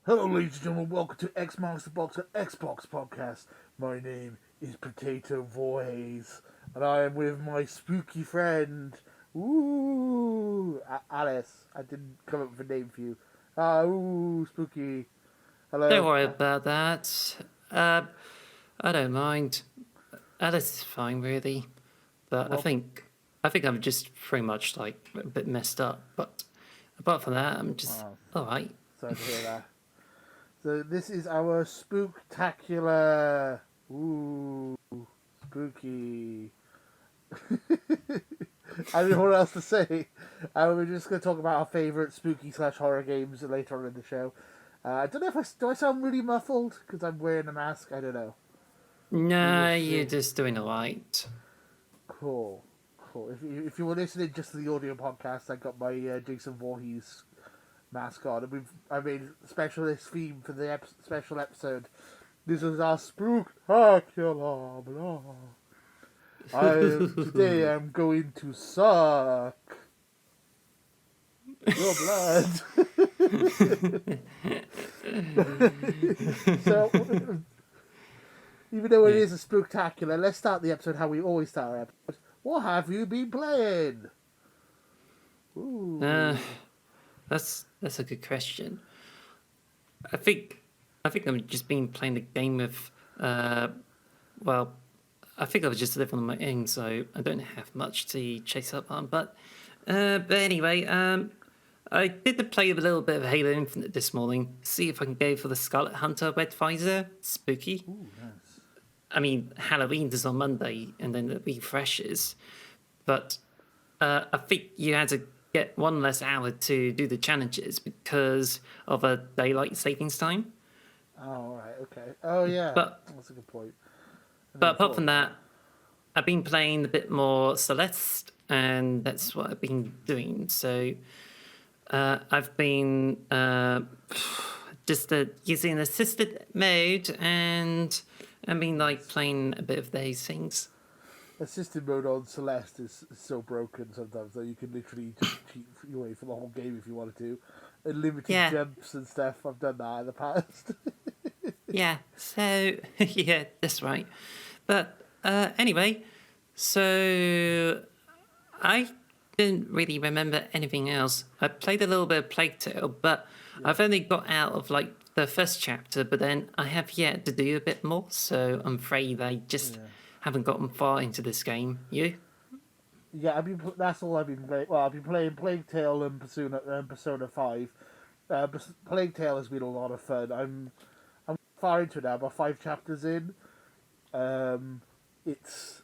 Hello, ladies and gentlemen. Welcome to X Marks the Box, an Xbox podcast. My name is Potato Voice, and I am with my spooky friend, Alice. I didn't come up with a name for you. Spooky. Don't Hello. worry about that. Uh, I don't mind. Alice is fine, really. But I Well, think I think I'm just pretty much like a bit messed up. But apart from that, I'm just oh, all right. sorry to hear that. So this is our Spooktacular. Ooh, spooky. I don't know what else to say. We're just going to talk about our favourite spooky slash horror games later on in the show. I don't know if do I sound really muffled because I'm wearing a mask. I don't know. We will No, you're see. just doing all right. Cool, cool. If you were listening just to the audio podcast, I got my Jason Voorhees mask on, and I made a specialist theme for the special episode. This is our Spooktacular. Blah. Today I'm going to suck your blood. So, even though it Yeah. is a spooktacular, let's start the episode how we always start our episodes. What have you been playing? Uh, Ooh. that's a good question. I think I've just been playing a game of well, I think I was just living on my own, so I don't have much to chase up on. But anyway, I did play a little bit of Halo Infinite this morning. See if I can go for the Scarlet Hunter Red Visor. Spooky. Ooh, nice. I mean, Halloween is on Monday, and then it refreshes. But I think you had to get one less hour to do the challenges because of a daylight savings time. Oh, alright, okay. Oh, yeah. But That's a good point. I never but apart thought from of that, I've been playing a bit more Celeste, and that's what I've been doing. So I've been just using assisted mode, and I mean like playing a bit of those things. that. Assisted mode on Celeste is so broken sometimes that you can literally just cheat your way for the whole game if you wanted to. Unlimited Yeah, jumps and stuff. I've done that in the past. yeah. So yeah, that's right. But anyway, so I didn't really remember anything else. I played a little bit of Plague Tale, but Yeah. I've only got out of like the first chapter, but then I have yet to do a bit more, so I'm afraid I just Yeah. haven't gotten far into this game. You? Yeah, that's all I've been playing. Well, I've been playing Plague Tale and Persona 5. Plague Tale has been a lot of fun. I'm far into it now, about 5 chapters in. Um, it's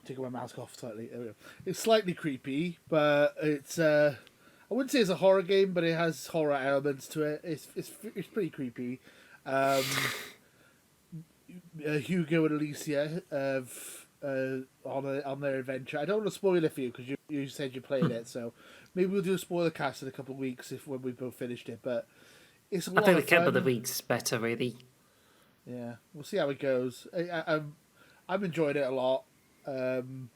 taking my mask off slightly. There we go. It's slightly creepy, but it's I wouldn't say it's a horror game, but it has horror elements to it. It's pretty creepy. Um, Hugo and Alicia on their adventure. I don't want to spoil it for you because you said you played it, so maybe we'll do a spoiler cast in a couple of weeks if when we both finished it. But it's a I lot think of the couple of the fun. weeks better, really. Yeah, we'll see how it goes. I'm enjoying it a lot. Um,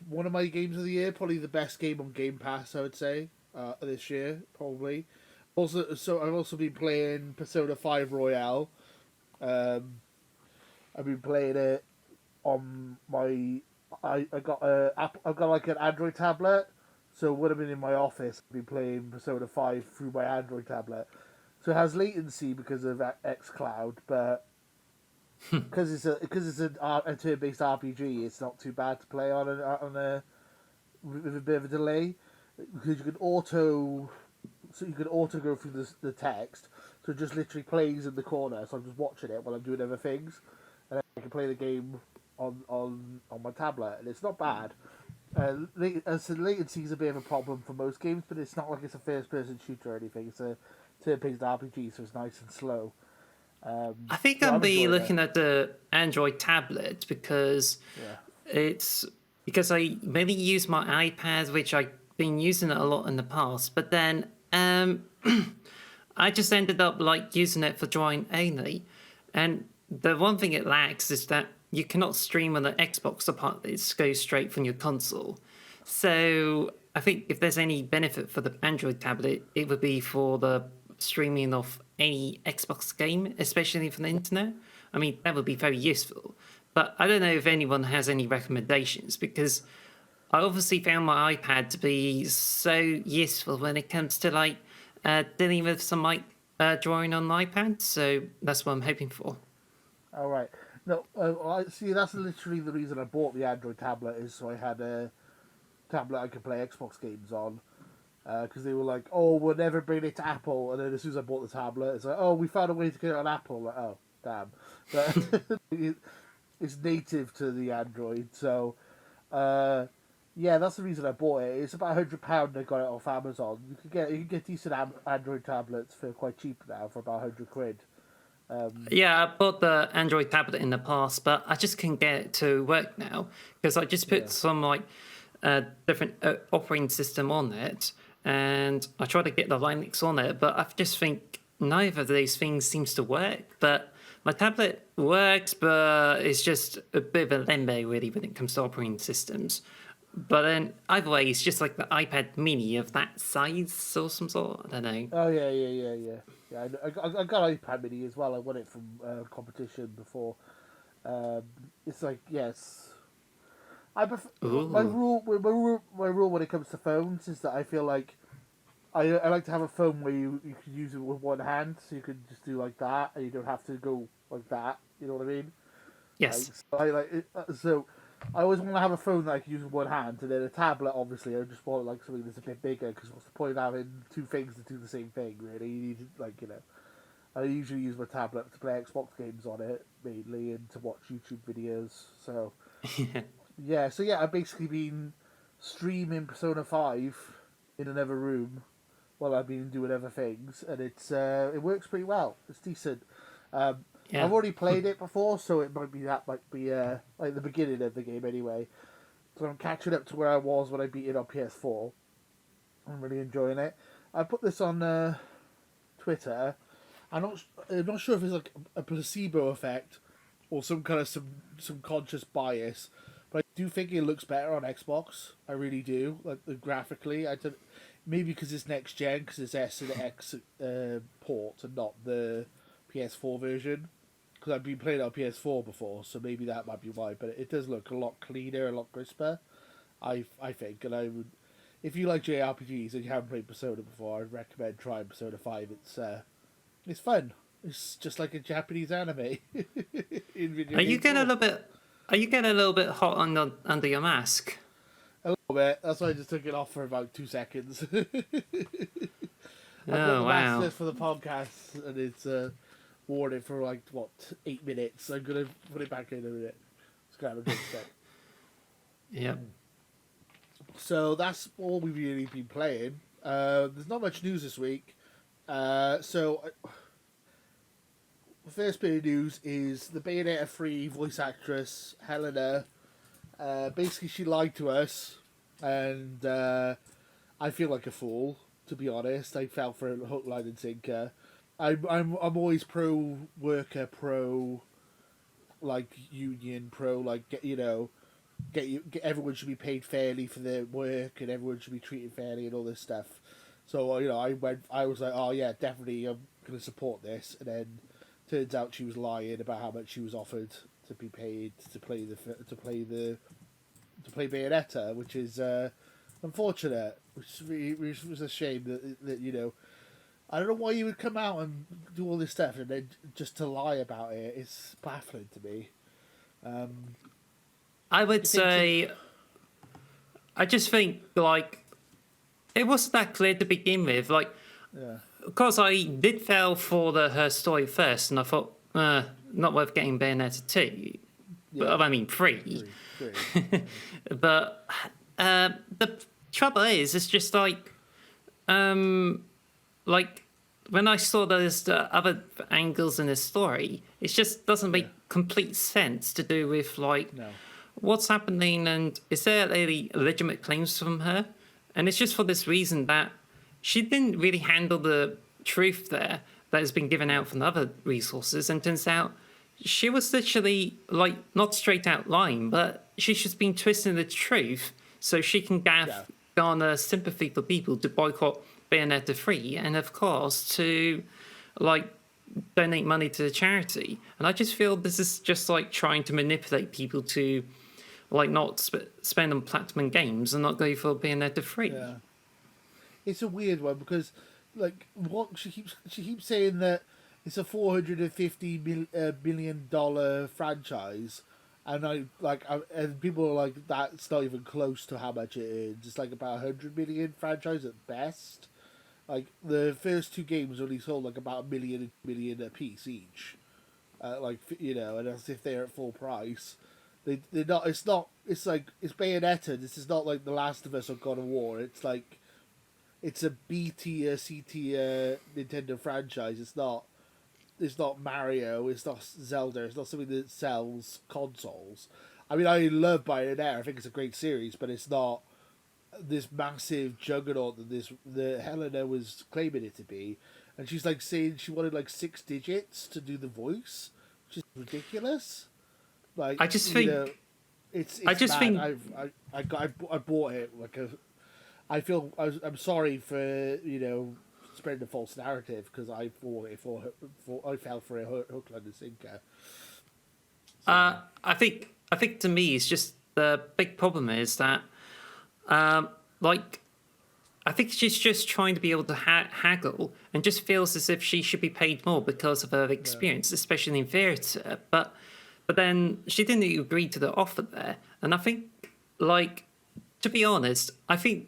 One of my games of the year, probably the best game on Game Pass, I would say, this year probably. Also, so I've also been playing Persona 5 Royale. Um, I've been playing it on my. I got I've got like an Android tablet, so when I'm in my office, I've been playing Persona 5 through my Android tablet. So it has latency because of XCloud, but because it's a turn based RPG, it's not too bad to play on a with a bit of a delay because you can auto go through the text, so it just literally plays in the corner. So I'm just watching it while I'm doing other things, and I can play the game on my tablet, and it's not bad. So latency is a bit of a problem for most games, but it's not like it's a first person shooter or anything. It's a turn based RPG, so it's nice and slow. I think So I'm I'm be enjoying it. looking at the Android tablet because Yeah. it's because I mainly use my iPad, which I've been using it a lot in the past. But then I just ended up like using it for drawing only. And the one thing it lacks is that you cannot stream on the Xbox apart. It goes straight from your console. So I think if there's any benefit for the Android tablet, it would be for the streaming of any Xbox game, especially from the internet. I mean, that would be very useful. But I don't know if anyone has any recommendations because I obviously found my iPad to be so useful when it comes to like dealing with some like drawing on the iPad. So that's what I'm hoping for. All right. No, I see. That's literally the reason I bought the Android tablet is so I had a tablet I could play Xbox games on. Because they were like, "Oh, we'll never bring it to Apple," and then as soon as I bought the tablet, it's like, "Oh, we found a way to get it on Apple." Like, oh, damn! But it's native to the Android, so yeah, that's the reason I bought it. It's about £100. I got it off Amazon. You can get decent Android tablets for quite cheap now for about £100. Yeah, I bought the Android tablet in the past, but I just couldn't get it to work now because I just put Yeah. some like different operating system on it, and I tried to get the Linux on it, but I just think neither of those things seems to work. But my tablet works, but it's just a bit of a limbo really when it comes to operating systems. But then either way, it's just like the iPad Mini of that size or some sort. I don't know. Oh yeah. Yeah, I got an iPad Mini as well. I won it from competition before. Um, it's like yes, I prefer, Ooh, my rule when it comes to phones is that I feel like I like to have a phone where you can use it with one hand, so you can just do like that, and you don't have to go like that. You know what I mean? Like yes. so I like it, so I always want to have a phone that I can use with one hand, and then a tablet. Obviously, I just want like something that's a bit bigger because what's the point of having two things to do the same thing? Really, you need like I usually use my tablet to play Xbox games on it mainly and to watch YouTube videos. So yeah, I've basically been streaming Persona 5 in another room while I've been doing other things, and it works pretty well. It's decent. Yeah. I've already played it before, so it might be like the beginning of the game anyway. So I'm catching up to where I was when I beat it on PS4. I'm really enjoying it. I put this on Twitter. I'm not sure if it's like a placebo effect or some kind of some conscious bias, but I do think it looks better on Xbox. I really do. Like graphically, I don't. Maybe because it's next gen, because it's S and X port and not the PS4 version. Because I've been playing it on PS4 before, so maybe that might be why. But it does look a lot cleaner, a lot crisper. I think, and I would. If you like JRPGs and you haven't played Persona before, I'd recommend trying Persona 5. It's fun. It's just like a Japanese anime in video Are you game getting a form. little bit? Are you getting a little bit hot under your mask? A little bit. That's why I just took it off for about 2 seconds. I've got Oh the wow. masters for the podcast, and it's worn it for like what 8 minutes. I'm gonna put it back in a minute. It's kind of a good set. Yep. So that's all we've really been playing. There's not much news this week. The first bit of news is the Bayonetta 3 voice actress, Helena. Basically, she lied to us, and I feel like a fool, to be honest. I fell for a hook, line, and sinker. I'm always pro worker, pro like union, pro like get everyone should be paid fairly for their work, and everyone should be treated fairly, and all this stuff. So I was like, oh yeah, definitely, I'm gonna support this, and then turns out she was lying about how much she was offered to be paid to play Bayonetta, which is unfortunate. Which was a shame that I don't know why you would come out and do all this stuff and then just to lie about it. It's baffling to me. I would You think she? say I just think like it wasn't that clear to begin with. Like, Yeah, of course, I did fell for her story first, and I thought, not worth getting Bayonetta 2. yeah, But I mean, 3. three. But the trouble is, it's just like when I saw those other angles in the story, it just doesn't Yeah, make complete sense to do with like no, what's happening and is there any legitimate claims from her? And it's just for this reason that she didn't really handle the truth there that has been given out from other resources, and turns out she was literally like not straight out lying, but she's just been twisting the truth so she can yeah, garner sympathy for people to boycott Bayonetta 3, and of course to like donate money to the charity. And I just feel this is just like trying to manipulate people to like not spend on platinum games and not go for Bayonetta 3. Yeah. It's a weird one because, like, what she keeps saying that it's a $450 million franchise, and and people are like, that's not even close to how much it is. It's like about 100 million franchise at best. Like the first two games only sold like about a million a piece each. And as if they're at full price. They're not. It's not. It's like it's Bayonetta. This is not like The Last of Us or God of War. It's like it's a B tier, C tier Nintendo franchise. It's not. It's not Mario. It's not Zelda. It's not something that sells consoles. I mean, I love Bayonetta. I think it's a great series, but it's not this massive juggernaut that the Helena was claiming it to be. And she's like saying she wanted like 6 digits to do the voice, which is ridiculous. Like I just think it's I just mad. think I bought it like a. I'm sorry for spreading a false narrative because I bought it for I fell for a hook, line, and sinker. So, I think to me it's just the big problem is that like I think she's just trying to be able to haggle and just feels as if she should be paid more because of her yeah, experience, especially in theatre. But then she didn't agree to the offer there, and I think like to be honest, I think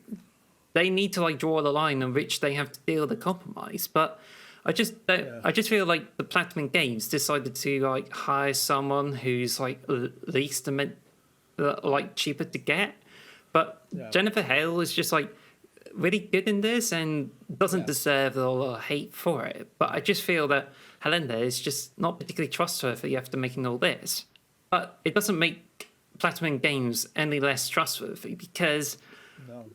they need to like draw the line on which they have to deal with the compromise. But I just don't, yeah, I just feel like the Platinum Games decided to like hire someone who's like least like cheaper to get. But yeah, Jennifer Hale is just like really good in this and doesn't yeah. deserve all the hate for it. But I just feel that Helena is just not particularly trustworthy after making all this. But it doesn't make Platinum Games any less trustworthy because No,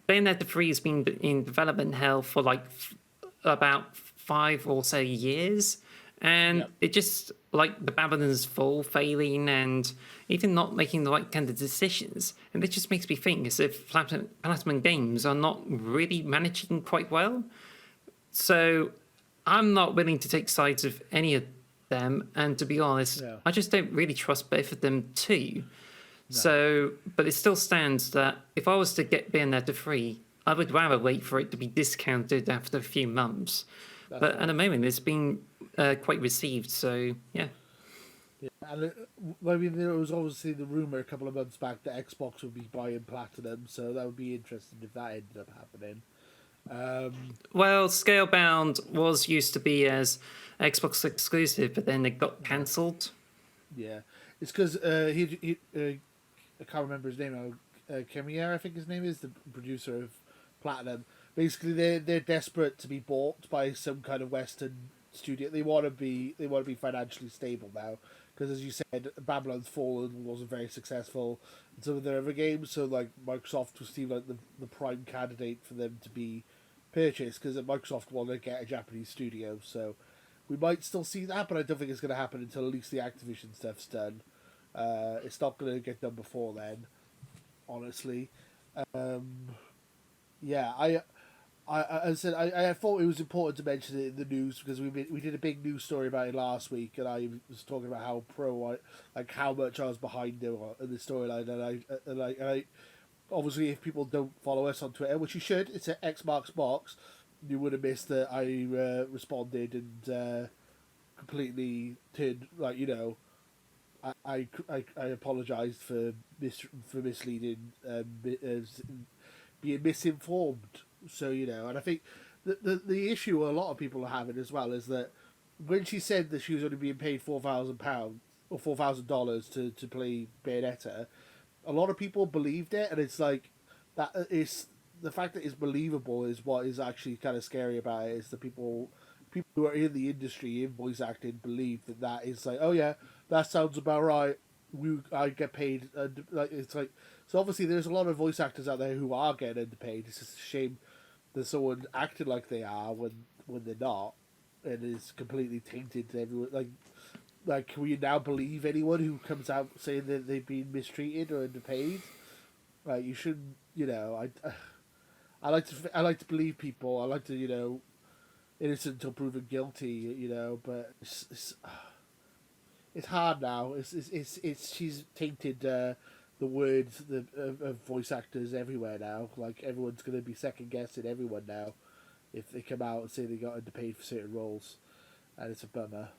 Bayonetta 3 has been in development hell for like about 5 or so years. And yep, it just like the Babylon's Fall failing and even not making the right kind of decisions. And it just makes me think as if Platinum Games are not really managing quite well. So I'm not willing to take sides of any of them. And to be honest, yeah, I just don't really trust both of them too. no, So, but it still stands that if I was to get Bayonetta 3, I would rather wait for it to be discounted after a few months. that's But at right. the moment, it's been quite received. So, yeah. Yeah, and I mean, there was obviously the rumor a couple of months back that Xbox would be buying Platinum, so that would be interesting if that ended up happening. Um, Well, Scalebound was used to be as Xbox exclusive, but then it got yeah, cancelled. yeah, it's because I can't remember his name now. Kemier, I think his name is the producer of Platinum. Basically, they're desperate to be bought by some kind of Western studio. They want to be financially stable now because, as you said, Babylon's Fallen wasn't very successful in some of their other games. So, like Microsoft was seemed like the prime candidate for them to be purchased because Microsoft want to get a Japanese studio. So, we might still see that, but I don't think it's going to happen until at least the Activision stuff's done. It's not going to get done before then, honestly. Um, yeah, I said I thought it was important to mention it in the news because we did a big news story about it last week, and I was talking about how like how much I was behind them in the storyline, and I obviously if people don't follow us on Twitter, which you should, it's at xmarksbox, you would have missed that I responded and completely turned like I apologized for misleading being misinformed. So and I think the issue a lot of people are having as well is that when she said that she was only being paid £4,000 or $4,000 to play Bayonetta, a lot of people believed it, and it's like that is the fact that it's believable is what is actually kind of scary about it. Is the people who are in the industry in voice acting believe that is like, oh yeah, that sounds about right. I get paid, like it's like so. Obviously, there's a lot of voice actors out there who are getting underpaid. It's just a shame that someone acted like they are when they're not, and it's completely tainted to everyone. Like, can we now believe anyone who comes out saying that they've been mistreated or underpaid? Like, you shouldn't. I like to believe people. I like to innocent until proven guilty. But it's hard now. It's she's tainted the words of voice actors everywhere now. Like everyone's gonna be second guessing everyone now if they come out and say they got underpaid for certain roles, and it's a bummer.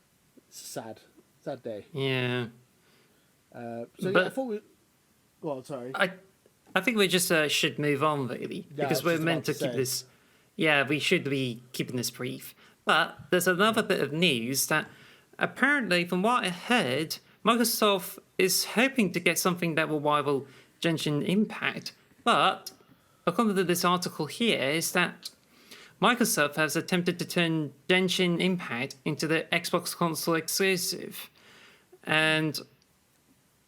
It's a sad day. Yeah, So yeah, I but thought we. Go on, sorry. I think we just should move on really Yeah, I because was we're just meant about to to keep say. this. Yeah, we should be keeping this brief. But there's another bit of news that apparently, from what I heard, Microsoft is hoping to get something that will rival Genshin Impact. But according to this article here, is that Microsoft has attempted to turn Genshin Impact into the Xbox console exclusive. And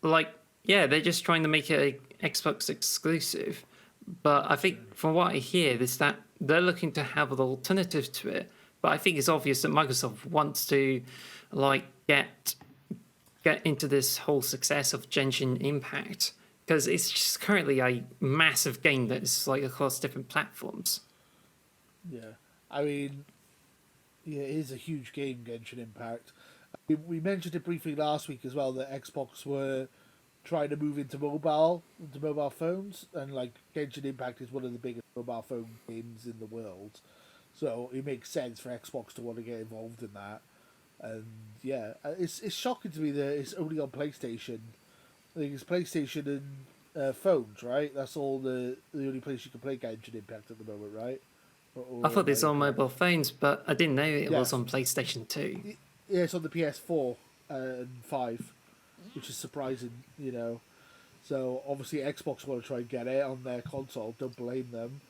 like, yeah, they're just trying to make it a Xbox exclusive. But I think from what I hear is that they're looking to have an alternative to it. But I think it's obvious that Microsoft wants to like get into this whole success of Genshin Impact because it's just currently a massive game that's like across different platforms. Yeah, I mean, yeah, it is a huge game, Genshin Impact. We mentioned it briefly last week as well that Xbox were trying to move into mobile phones, and like Genshin Impact is one of the biggest mobile phone games in the world, so it makes sense for Xbox to want to get involved in that. And yeah, it's shocking to me that it's only on PlayStation. I think it's PlayStation and phones, right? That's all the only place you can play Genshin Impact at the moment, right? I Or thought am it's I on incorrect? mobile phones, but I didn't know it Yeah, was on PlayStation 2. yeah, it's on the PS4 and 5, which is surprising, So obviously Xbox want to try and get it on their console. Don't blame them.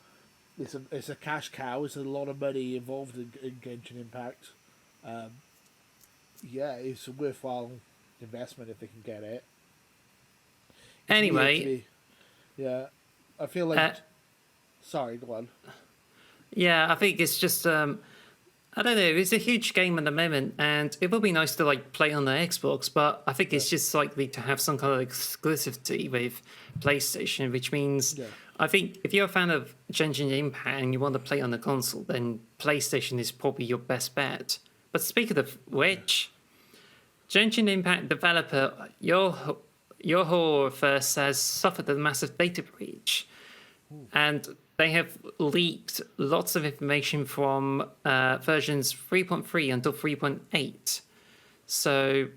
It's a cash cow. It's a lot of money involved in Genshin Impact. Um, yeah, it's a worthwhile investment if they can get it. It's weird to Anyway, me. Yeah, I feel like. uh, Sorry, go on. yeah, I think it's just I don't know. It's a huge game at the moment, and it would be nice to like play on the Xbox. But I think Yeah, it's just likely to have some kind of exclusivity with PlayStation, which means yeah, I think if you're a fan of Genshin Impact and you want to play on the console, then PlayStation is probably your best bet. But speaking of which, Genshin Impact developer Yoho first has suffered a massive data breach, and they have leaked lots of information from versions 3.3 until 3.8. So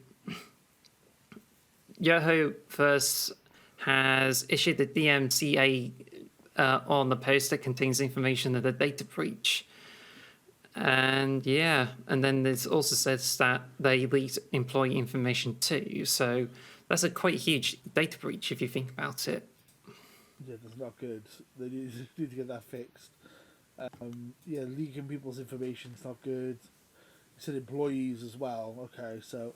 Yoho first has issued a DMCA on the post that contains information of the data breach. And yeah, and then there's also says that they leaked employee information too. So that's a quite huge data breach if you think about it. yeah. That's not good. They need to get that fixed. Yeah, leaking people's information is not good. You said employees as well. Okay, so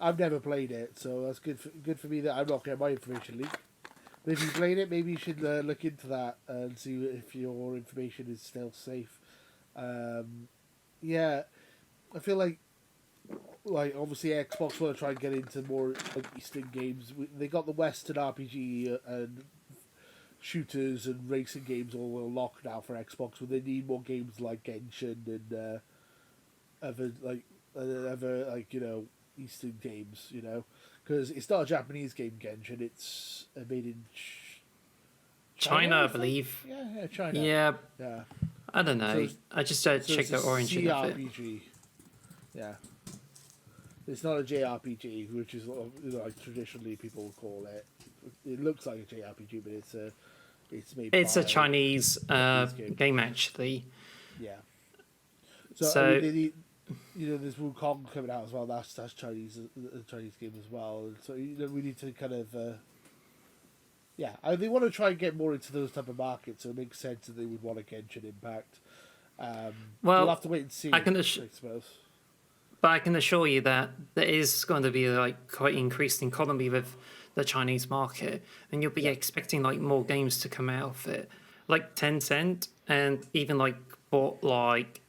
I've never played it, so that's good for me that I'm not getting my information leaked. But if you played it, maybe you should look into that and see if your information is still safe. Um, yeah, I feel like obviously Xbox want to try and get into more like Eastern games. They got the Western RPG and shooters and racing games all locked now for Xbox, but they need more games like Genshin and other like Eastern games, because it's not a Japanese game, Genshin. It's made in China, China, I I think. believe. Yeah, China. Yeah, Yeah. I don't So know. I just so checked it's a the origin of it. CRPG. Yeah. It's not a JRPG, which is what like traditionally people would call it. It looks like a JRPG, but it's made It's a by a Chinese Japanese game. game, actually. Yeah. So I mean, So they need, there's Wukong coming out as well. That's Chinese, a Chinese game as well. And so we need to kind of, yeah. They want to try and get more into those type of markets. So it makes sense that they would want to Genshin Impact. We'll well, have to wait and see. I can I suppose. but I can assure you that there is going to be like quite increased economy with the Chinese market, and you'll be Yeah. expecting like more games to come out of it, like Tencent, and even like bought like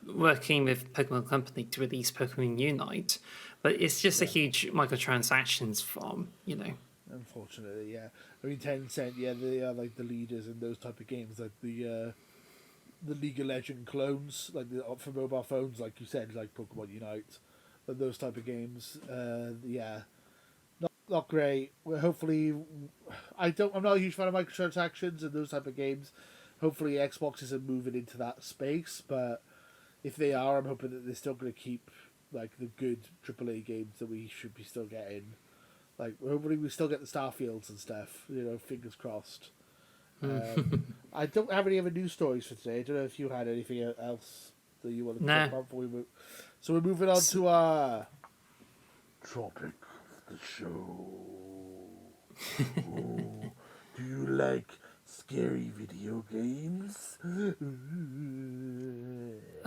working with Pokemon Company to release Pokemon Unite, but it's just a Yeah. huge microtransactions farm, you know. unfortunately, yeah. I mean, Tencent, yeah, they are like the leaders in those type of games, like the League of Legend clones, like for mobile phones, like you said, like Pokemon Unite, and those type of games. Yeah, not great. Well, hopefully, I'm not a huge fan of microtransactions and those type of games. Hopefully, Xbox isn't moving into that space, but if they are, I'm hoping that they're still going to keep like the good AAA games that we should be still getting. Like hopefully we still get the Starfields and stuff. Fingers crossed. I don't have any other news stories for today. I don't know if you had anything else that you wanted to talk No. about before we move. So we're moving on to our topic of the show. Oh, do you like scary video games?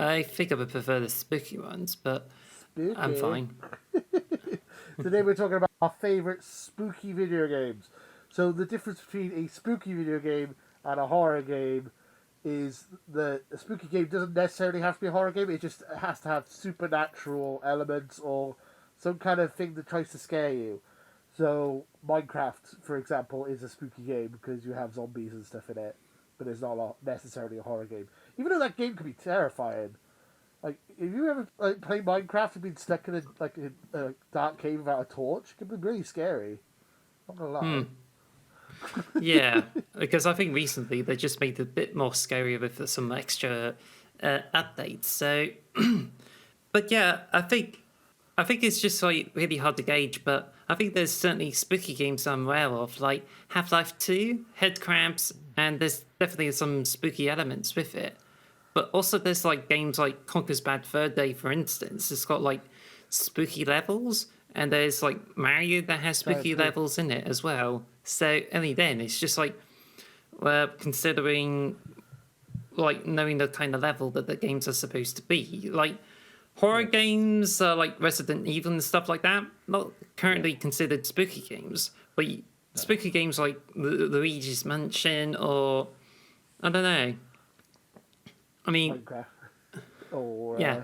I think I would prefer the spooky ones, but I'm Spooky. fine. Today we're talking about our favourite spooky video games. So the difference between a spooky video game and a horror game is that a spooky game doesn't necessarily have to be a horror game. It just has to have supernatural elements or some kind of thing that tries to scare you. So Minecraft, for example, is a spooky game because you have zombies and stuff in it, but it's not necessarily a horror game. Even though that game can be terrifying. Like, if you ever played Minecraft and been stuck in a dark cave without a torch, it can be really scary. Not gonna lie. Yeah, because I think recently they just made it a bit more scary with some extra updates. So, but yeah, I think it's just like really hard to gauge. But I think there's certainly spooky games I'm aware of, like Half-Life 2, Head Crabs, and there's definitely some spooky elements with it. But also there's like games like Conker's Bad Fur Day, for instance. It's got like spooky levels, and there's like Mario that has That's spooky true. levels in it as well. So only then it's just like considering like knowing the kind of level that the games are supposed to be. Like horror Yeah. games, like Resident Evil and stuff like that, not Yeah. currently considered spooky games, but spooky games like Luigi's Mansion or I don't know. I mean, Minecraft. Or yeah.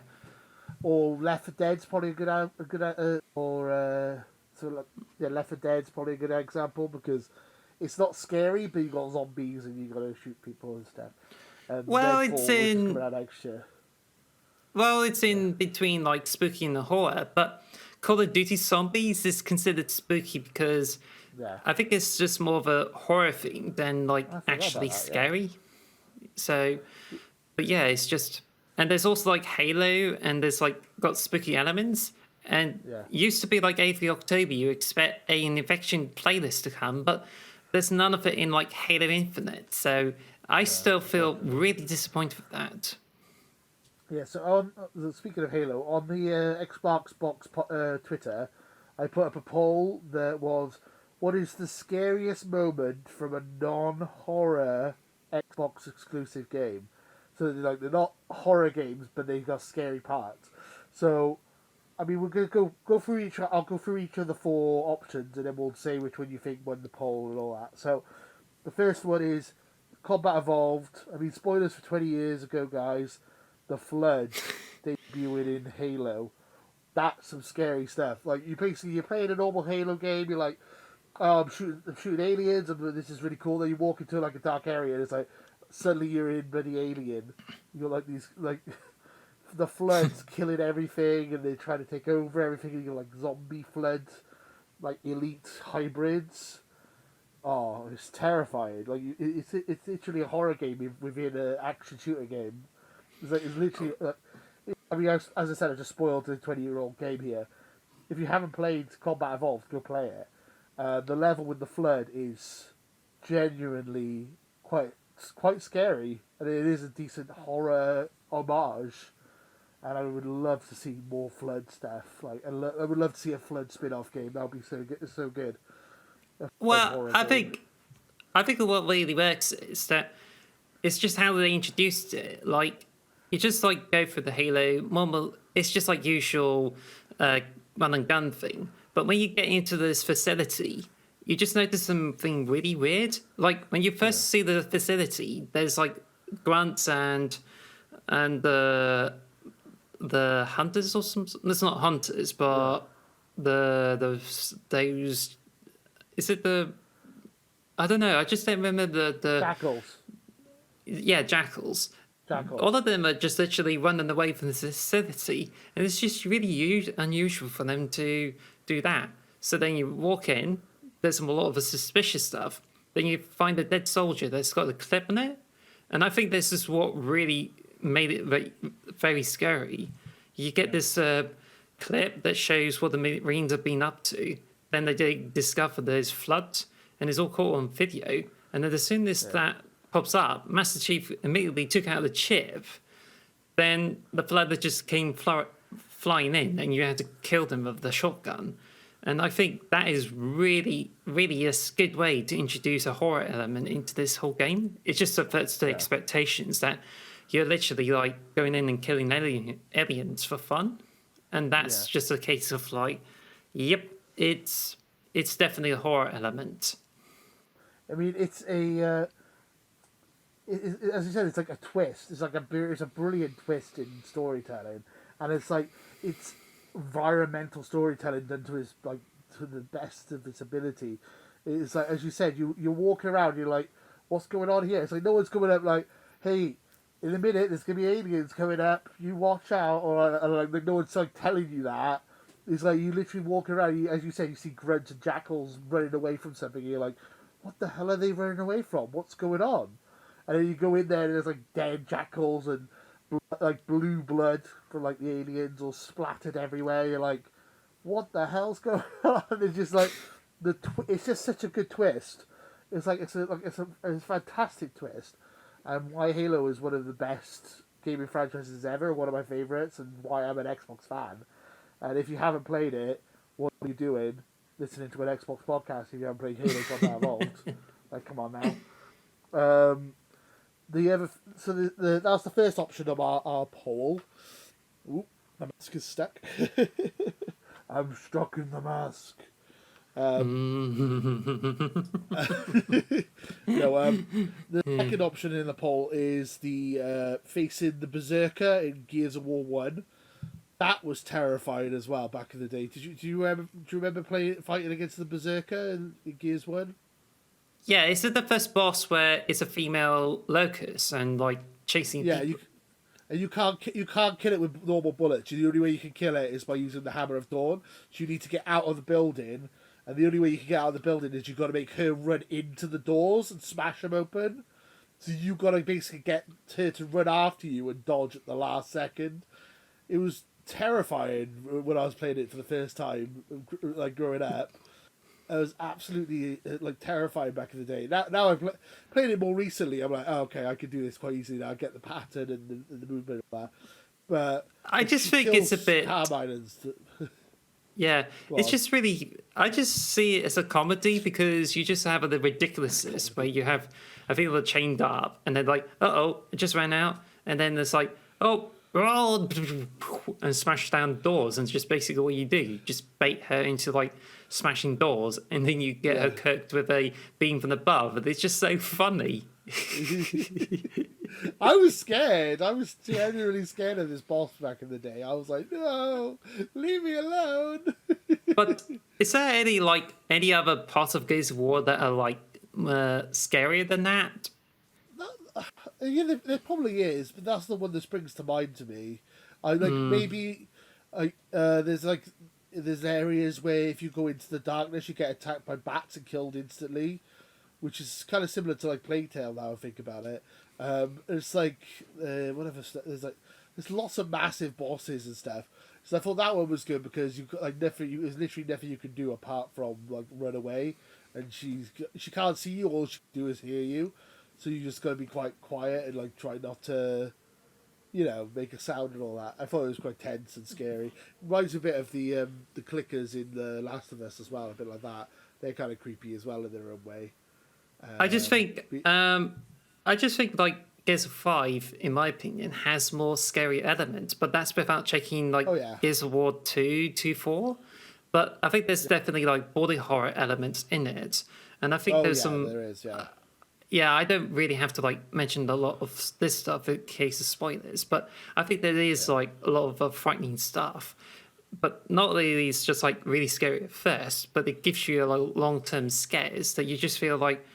or Left 4 Dead's probably Left 4 Dead's probably a good example because it's not scary, but you got zombies and you got to shoot people and stuff. And Well, it's Redfall, which is coming in out next year. well, it's in between like spooky and the horror, but Call of Duty Zombies is considered spooky because Yeah, I think it's just more of a horror theme than like I forgot actually about that. Yeah, scary. So, but yeah, it's just and there's also like Halo and there's like got spooky elements. And yeah. used to be like 8th of October, you expect an infection playlist to come, but there's none of it in like Halo Infinite. So I still feel really disappointed with that. Yeah, so on speaking of Halo, on the Xbox Box Twitter, I put up a poll that was, "What is the scariest moment from a non-horror Xbox exclusive game?" So they're not horror games, but they've got scary parts. So, I mean, we're gonna go through each. I'll go through each of the four options, and then we'll say which one you think won the poll and all that. So, the first one is Combat Evolved. I mean, spoilers for 20 years ago, guys. The Flood debuting in Halo. That's some scary stuff. Like you're playing a normal Halo game. You're like, oh, I'm shooting aliens, and this is really cool. Then you walk into like a dark area, and it's like suddenly you're in bloody alien. You're like these like the Flood's killing everything, and they're trying to take over everything. And you're like zombie Flood, like elite hybrids. Oh, it's terrifying. Like it's literally a horror game within an action shooter game. It's literally. I mean, as I said, I just spoiled the 20-year-old game here. If you haven't played Combat Evolved, go play it. The level with the Flood is genuinely quite scary, and it is a decent horror homage. And I would love to see more Flood stuff. Like, I would love to see a Flood spin-off game. That would be so good. So good. A Flood Well, horror I game. think I think what really works is that it's just how they introduced it. Like you just like go for the Halo normal. It's just like usual run and gun thing. But when you get into this facility, you just notice something really weird. Like when you first see the facility, there's like grunts and the hunters or some. It's not hunters, but the those is it the? I don't know. I just don't remember the Jackals. yeah, jackals. Jackals. All of them are just literally running away from the vicinity, and it's just really unusual for them to do that. So then you walk in, there's a lot of the suspicious stuff. Then you find a dead soldier that's got a clip on it, and I think this is what really made it very scary. You get this clip that shows what the Marines have been up to. Then they discover there's floods, and it's all caught on video. And then as soon as that pops up, Master Chief immediately took out the chip. Then the flood just came flying in, and you had to kill them with the shotgun. And I think that is really, really a good way to introduce a horror element into this whole game. It just subverts the expectations that you're literally like going in and killing aliens for fun, and that's just a case of like, yep, it's definitely a horror element. I mean, it's a as you said, it's like a twist. It's a brilliant twist in storytelling, and it's environmental storytelling done to the best of its ability. It's like, as you said, you're walking around, you're like, what's going on here? It's like no one's coming up like, hey, in a minute there's gonna be aliens coming up, you watch out, or like no one's like telling you that. It's like you literally walk around, as you said, you see grunts and jackals running away from something, and you're like, what the hell are they running away from? What's going on? And then you go in there and there's like dead jackals and like blue blood from like the aliens all splattered everywhere. You're like, what the hell's going on? It's just like it's just such a good twist. It's like it's a fantastic twist, and why Halo is one of the best gaming franchises ever, one of my favorites, and why I'm an Xbox fan. And if you haven't played it, what are you doing? Listening to an Xbox podcast if you haven't played Halo Combat Evolved? Like, come on now. That's the first option of our poll. Oop, my mask is stuck. I'm stuck in the mask. The second option in the poll is the facing the Berserker in Gears of War 1. That was terrifying as well back in the day. Do you remember fighting against the Berserker in Gears 1? Yeah, is it the first boss where it's a female locust and like chasing people? You can't kill it with normal bullets. The only way you can kill it is by using the Hammer of Dawn. So you need to get out of the building, and the only way you can get out of the building is you've got to make her run into the doors and smash them open. So you've got to basically get her to run after you and dodge at the last second. It was terrifying when I was playing it for the first time, like growing up. I was absolutely like terrified back in the day. Now I've played it more recently. I'm like, oh, okay, I can do this quite easily now. I get the pattern and the movement and that. But I just think it's a bit. Yeah, it's just really. I just see it as a comedy because you just have the ridiculousness where you have a people are chained up and they're like, it just ran out, and then there's like, and smash down doors, and it's just basically what you do. You just bait her into like smashing doors, and then you get her cooked with a beam from above, and it's just so funny. I was scared. I was genuinely scared of this boss back in the day. I was like, no, leave me alone. But is there any other parts of Gears of War that are like scarier than that? Yeah, there probably is, but that's the one that springs to mind to me. I like maybe there's areas where if you go into the darkness, you get attacked by bats and killed instantly, which is kind of similar to like Plague Tale now I think about it. It's like there's lots of massive bosses and stuff. So I thought that one was good because you like there's literally nothing you can do apart from like run away, and she can't see you. All she can do is hear you. So you just got to be quite quiet and like try not to, make a sound and all that. I thought it was quite tense and scary. Reminds me a bit of the clickers in The Last of Us as well, a bit like that. They're kind of creepy as well in their own way. I just think like Gears of 5, in my opinion, has more scary elements, but that's without checking like Gears of War 2, 4. But I think there's definitely like body horror elements in it, and I think there's some. There is, yeah. Yeah, I don't really have to like mention a lot of this stuff in case of spoilers, but I think there is like a lot of frightening stuff. but not only is just like really scary at first, but it gives you like long-term scares that you just feel like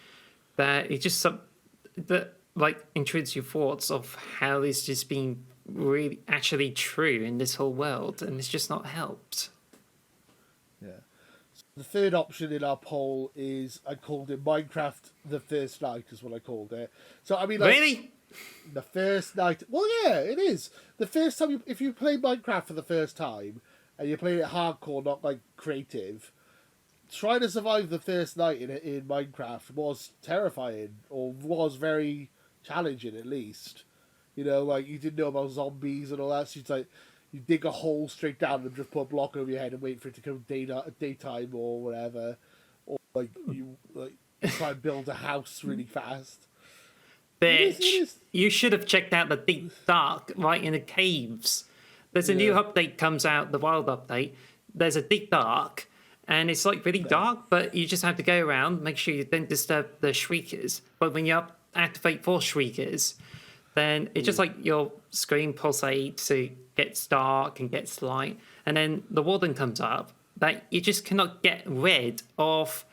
that it just that like intrudes your thoughts of how this just being really actually true in this whole world, and it's just not helped. Yeah. The third option in our poll is I called it Minecraft the First Night is what I called it. So I mean, like Really? the first night. Well, yeah, it is the first time. If you play Minecraft for the first time and you're playing it hardcore, not like creative, trying to survive the first night in Minecraft was terrifying, or was very challenging at least. You know, like you didn't know about zombies and all that. So it's like you dig a hole straight down and just put a block over your head and wait for it to come daytime or whatever, or like you try and build a house really fast. It Bitch, is. you should have checked out the deep dark right in the caves. There's a new Yeah. update comes out, the wild update. There's a deep dark, and it's like really dark, but you just have to go around, make sure you don't disturb the shriekers. But when you activate 4 shriekers, then it's just like your screen pulsates, so it gets dark and gets light, and then the warden comes up. That you just cannot get rid of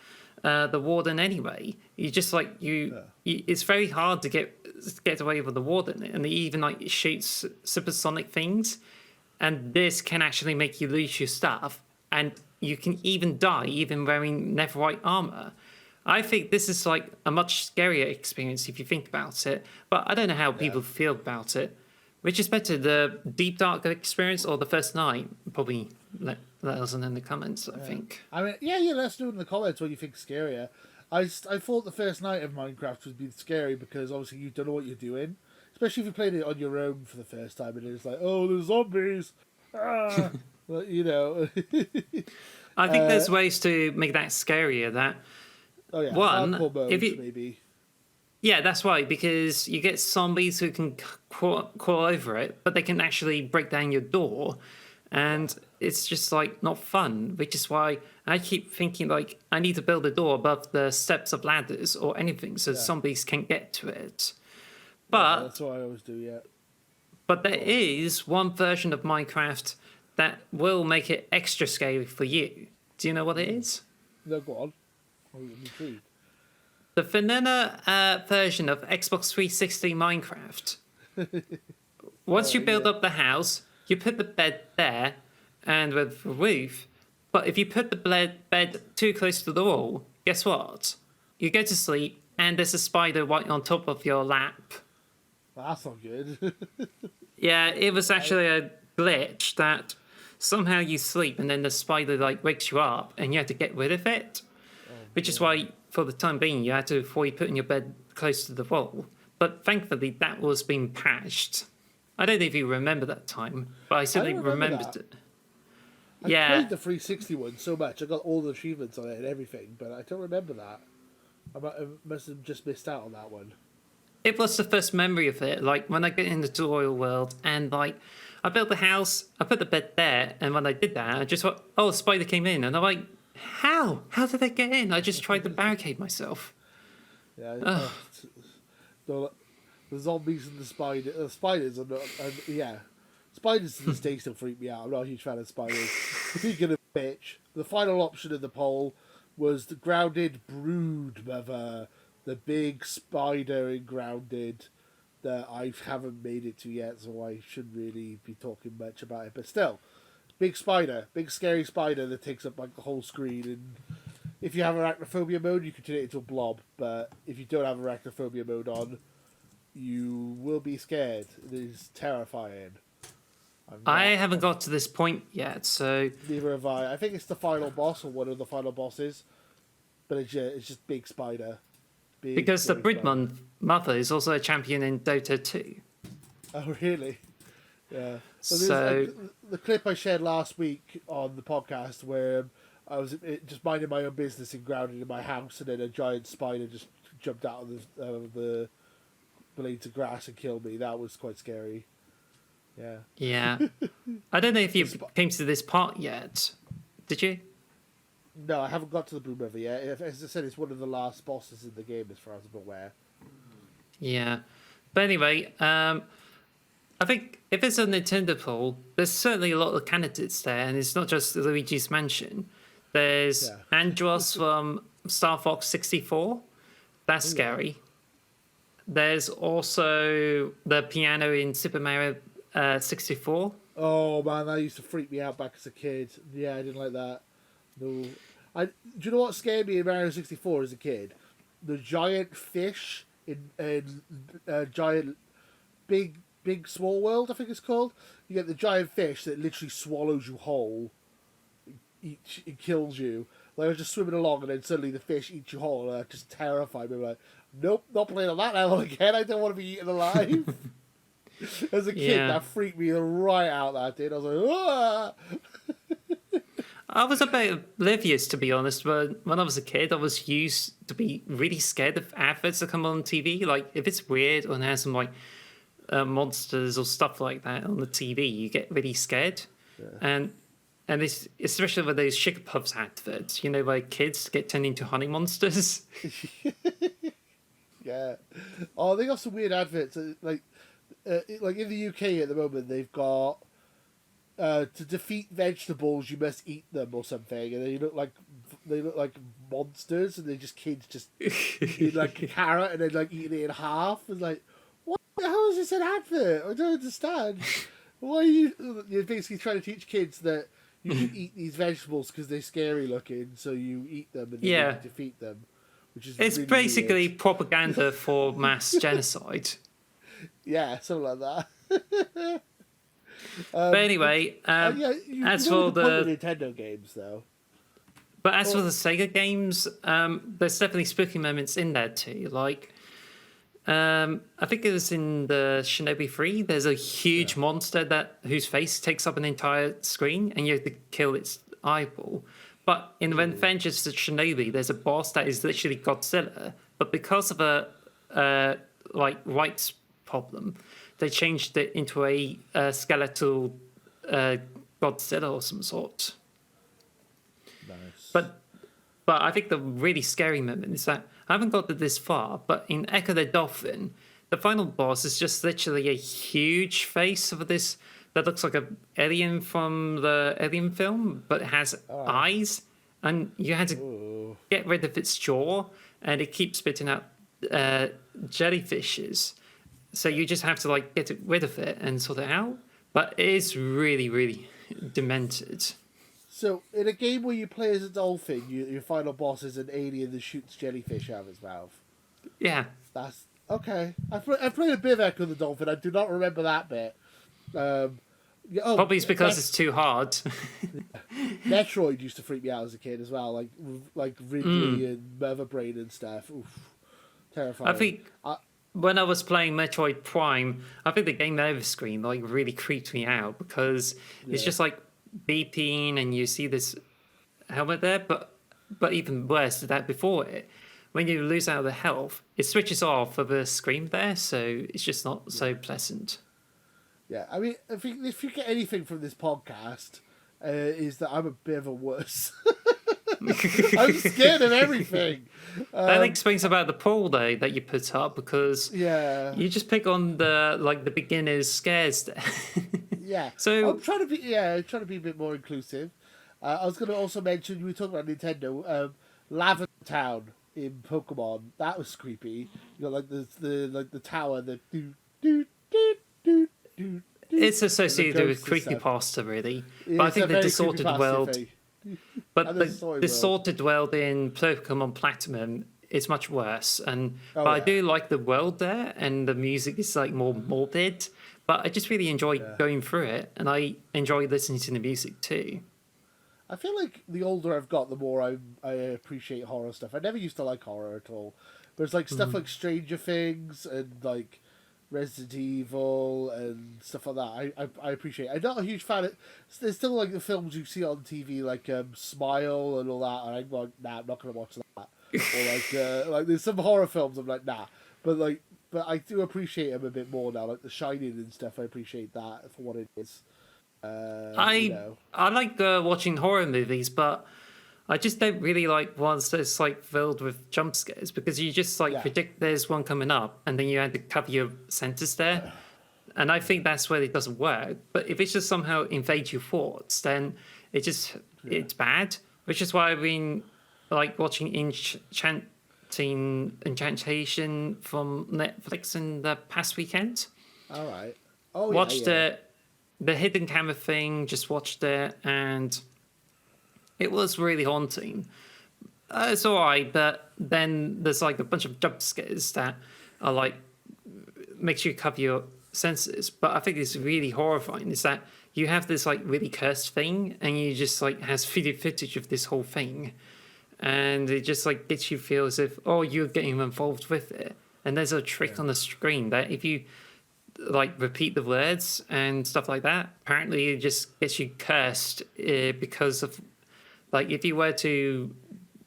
the warden anyway. You just like it's very hard to get away with the warden, and he even like shoots supersonic things, and this can actually make you lose your stuff, and you can even die even wearing netherite armor. I think this is like a much scarier experience if you think about it, but I don't know how people feel about it. Which is better, the deep dark experience or the first night? Probably let us know in the comments, I think. I mean, yeah. Let's do it in the comments what you think scarier. I thought the first night of Minecraft would be scary because obviously you don't know what you're doing, especially if you played it on your own for the first time and it's like, oh, there's zombies. Ah. Well, you know. I think there's ways to make that scarier. That Oh yeah, one, hardcore modes if you maybe. yeah, that's right, because you get zombies who can crawl over it, but they can actually break down your door, and it's just like not fun. Which is why I keep thinking like I need to build a door above the steps of ladders or anything so zombies can't get to it. But That's what I always do. Yeah. but there is one version of Minecraft that will make it extra scary for you. Do you know what it is? No, go on. I'm intrigued. The vanilla version of Xbox 360 Minecraft. Once you build up the house, you put the bed there and with a roof. But if you put the bed too close to the wall, guess what? You go to sleep and there's a spider right on top of your lap. That's not good. Yeah, it was actually a glitch that somehow you sleep and then the spider like wakes you up and you have to get rid of it. Which is why, for the time being, you had to before you put in your bed close to the wall. But thankfully, that was being patched. I don't know if you remember that time, but I certainly remembered that. it. I played the 360 one so much. I got all the achievements on it and everything, but I don't remember that. I must have just missed out on that one. It was the first memory of it. Like when I get into the tutorial world, and like I built the house, I put the bed there, and when I did that, I just thought, oh, a spider came in, and I'm like, how? How did they get in? I just tried to barricade myself. Yeah. The zombies and the spiders are not. Yeah, spiders to this day still freak me out. I'm not a huge fan of spiders. Speaking of which, the final option in the poll was the grounded brood mother, the big spider in Grounded that I haven't made it to yet, so I shouldn't really be talking much about it. But still, big spider, big scary spider that takes up like the whole screen. And if you have arachnophobia mode, you can turn it into a blob. But if you don't have arachnophobia mode on, you will be scared. It is terrifying. I haven't got to this point yet, so Neither have I. I think it's the final boss or one of the final bosses, but it's just big spider. Big, because the scary spider. Bridman mother is also a champion in Dota 2. Oh really? Yeah. Well, So the clip I shared last week on the podcast where I was just minding my own business and grounded in my house, and then a giant spider just jumped out of the blades of grass and killed me. That was quite scary. Yeah. yeah, I don't know if you came to this part yet. Did you? No, I haven't got to the Broom River yet. As I said, it's one of the last bosses in the game, as far as I'm aware. Yeah, but anyway, I think if it's a Nintendo poll, there's certainly a lot of candidates there, and it's not just Luigi's Mansion. There's Yeah. Andros from Star Fox 64. That's Oh, yeah. scary. There's also the piano in Super Mario 64. Oh man, that used to freak me out back as a kid. Yeah, I didn't like that. No, do you know what scared me in Mario 64 as a kid? The giant fish in giant big small world, I think it's called. You get the giant fish that literally swallows you whole. It kills you. Like I was just swimming along and then suddenly the fish eats you whole, and that just terrified me. I'm like, nope, not playing on that level again. I don't want to be eaten alive. As a kid, Yeah. that freaked me right out. That did. I was like, ah! I was a bit oblivious, to be honest, but when I was a kid, I was used to be really scared of adverts that come on TV. Like, if it's weird or has some, like, monsters or stuff like that on the TV, you get really scared. And it's especially with those Sugar Puffs adverts, you know, where kids get turned into honey monsters. Yeah. Oh, they got some weird adverts. Like in the UK at the moment, they've got to defeat vegetables, you must eat them or something, and they look like monsters, and they just kids just eat like a carrot and then like eating it in half. It's like, what the hell is this an advert? I don't understand. Why are you're basically trying to teach kids that you should eat these vegetables because they're scary looking, so you eat them and then Yeah. you defeat them, which is It's really basically weird. propaganda for mass genocide. Yeah, something like that. But anyway, Yeah, as you know for the point the with Nintendo games though. for the Sega games, there's definitely spooky moments in there too. Like, I think it was in the Shinobi 3. There's a huge monster whose face takes up an entire screen, and you have to kill its eyeball. But in Adventures of Shinobi, there's a boss that is literally Godzilla, but because of a like rights problem, they changed it into a skeletal Godzilla or some sort. Nice. But I think the really scary moment is that I haven't got to this far, but in Echo the Dolphin, the final boss is just literally a huge face of this that looks like an alien from the Alien film, but it has eyes, and you had to Ooh. get rid of its jaw, and it keeps spitting out jellyfishes. So you just have to like get rid of it and sort it out. But it is really, really demented. So, in a game where you play as a dolphin, your final boss is an alien that shoots jellyfish out of his mouth. Yeah. That's okay. I've played a bit of Echo the Dolphin. I do not remember that bit. Yeah, Probably it's because it's too hard. Metroid used to freak me out as a kid as well, like Ridley and Mother Brain and stuff. Oof, terrifying. I think when I was playing Metroid Prime, I think the game over screen like really creeped me out because it's just like beeping and you see this helmet there, but even worse than that before it. When you lose out of the health, it switches off of the screen there, so it's just not so pleasant. Yeah, I mean, if you get anything from this podcast, is that I'm a bit of a wuss. I'm scared of everything. That explains about the poll though that you put up because you just pick on the beginner's scares there. Yeah. So I'm trying to be a bit more inclusive. I was going to also mention we were talking about Nintendo. Lava Town in Pokemon, that was creepy. You got like the tower that do. It's associated with creepypasta, really. But I think the distorted world. But the distorted world in Pokemon Platinum is much worse. But I do like the world there, and the music is like more morbid. But I just really enjoy going through it, and I enjoy listening to the music too. I feel like the older I've got, the more I appreciate horror stuff. I never used to like horror at all. But it's like stuff like Stranger Things and like Resident Evil and stuff like that. I appreciate. I'm not a huge fan of. There's still like the films you see on TV, like Smile and all that. And I'm like, nah, I'm not gonna watch that. Or like there's some horror films I'm like, nah. But I do appreciate them a bit more now. Like The Shining and stuff. I appreciate that for what it is. I like watching horror movies, but I just don't really like ones that's like filled with jump scares because you just like predict there's one coming up and then you had to cover your senses there. And I think that's where it doesn't work. But if it's just somehow invade your thoughts, then it's bad. Which is why I've been like watching Enchantation from Netflix in the past weekend. All right. Oh yeah, Watched yeah. the hidden camera thing. Just watched it, and it was really haunting. It's alright, but then there's like a bunch of jump scares that are like makes you cover your senses. But I think it's really horrifying is that you have this like really cursed thing, and you just like has video footage of this whole thing, and it just like gets you feel as if you're getting involved with it. And there's a trick on the screen that if you like repeat the words and stuff like that, apparently it just gets you cursed because of like if you were to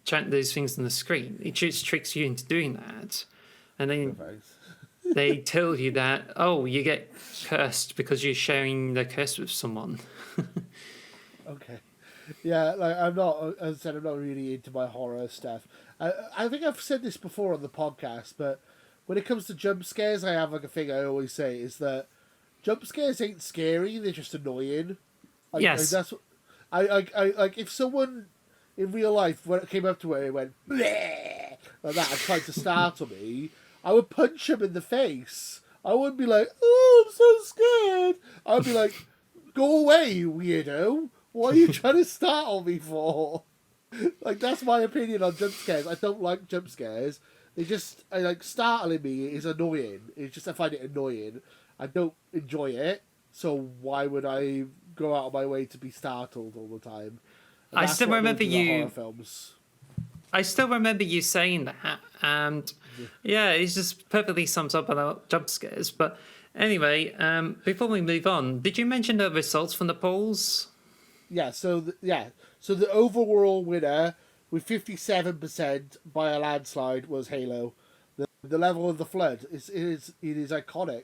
chant those things on the screen, it just tricks you into doing that, and then they tell you that you get cursed because you're sharing the curse with someone. Okay. Yeah, like as I said, I'm not really into my horror stuff. I think I've said this before on the podcast, but when it comes to jump scares, I have like a thing I always say is that jump scares ain't scary; they're just annoying. Yes. That's I like if someone in real life when it came up to her and went bleh, like that and tried to startle me, I would punch him in the face. I wouldn't be like, "Oh, I'm so scared." I would be like, "Go away, you weirdo! What are you trying to startle me for?" Like that's my opinion on jump scares. I don't like jump scares. Startling me is annoying. It's just I find it annoying. I don't enjoy it. So why would I go out of my way to be startled all the time? And I that's still what remember annoys me about you. horror films. I still remember you saying that, and yeah, it just perfectly sums up about jump scares. But anyway, before we move on, did you mention the results from the polls? Yeah. So the overall winner with 57% by a landslide was Halo. The level of the flood is iconic.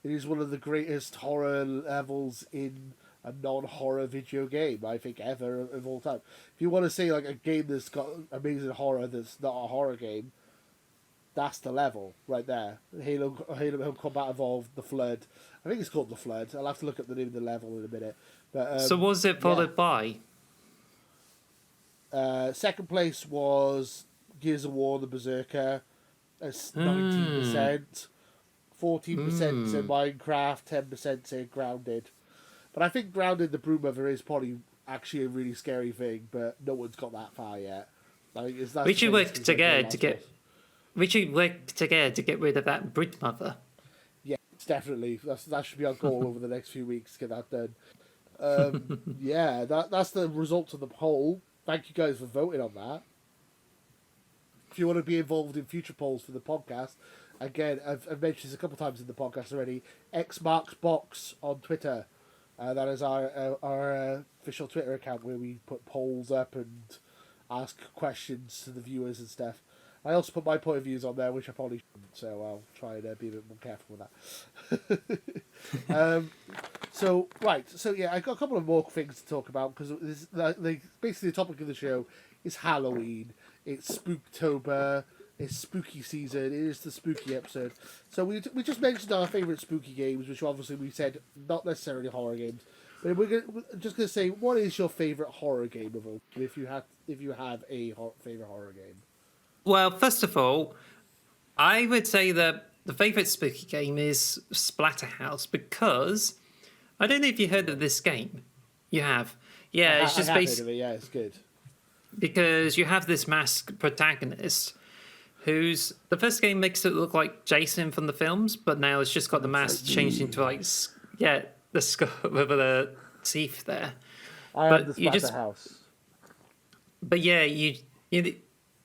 It is one of the greatest horror levels in a non-horror video game, I think, ever of all time. If you want to say like a game that's got amazing horror that's not a horror game, that's the level right there. Halo Combat Evolved, The Flood. I think it's called The Flood. I'll have to look up the name of the level in a minute. But So was it followed by? second place was Gears of War: The Berserker. That's 19%. 14% said Minecraft. 10% said Grounded. But I think Grounded the Broodmother is probably actually a really scary thing, but no one's got that far yet. I think that's We should work together to get. We should work together to get rid of that Broodmother. Yeah, it's definitely. That should be our goal over the next few weeks to get that done. Yeah, that's the result of the poll. Thank you guys for voting on that. If you want to be involved in future polls for the podcast, again, I've mentioned this a couple of times in the podcast already. X marks box on Twitter. That is our official Twitter account where we put polls up and ask questions to the viewers and stuff. I also put my point of views on there, which I probably shouldn't, so I'll try and be a bit more careful with that. So yeah, I got a couple of more things to talk about because basically the topic of the show is Halloween. It's Spooktober. It's spooky season. It is the spooky episode. So we just mentioned our favourite spooky games, which obviously we said not necessarily horror games. But we're just gonna say, what is your favourite horror game of all? If you have a favourite horror game. Well, first of all, I would say that the favourite spooky game is Splatterhouse because I don't know if you heard of this game. You have. Yeah, it's just heard of it. Yeah, it's good. Because you have this masked protagonist who's the first game makes it look like Jason from the films, but now it's just got the mask changed into like the skull with the teeth there. I have the Splatterhouse. But yeah, you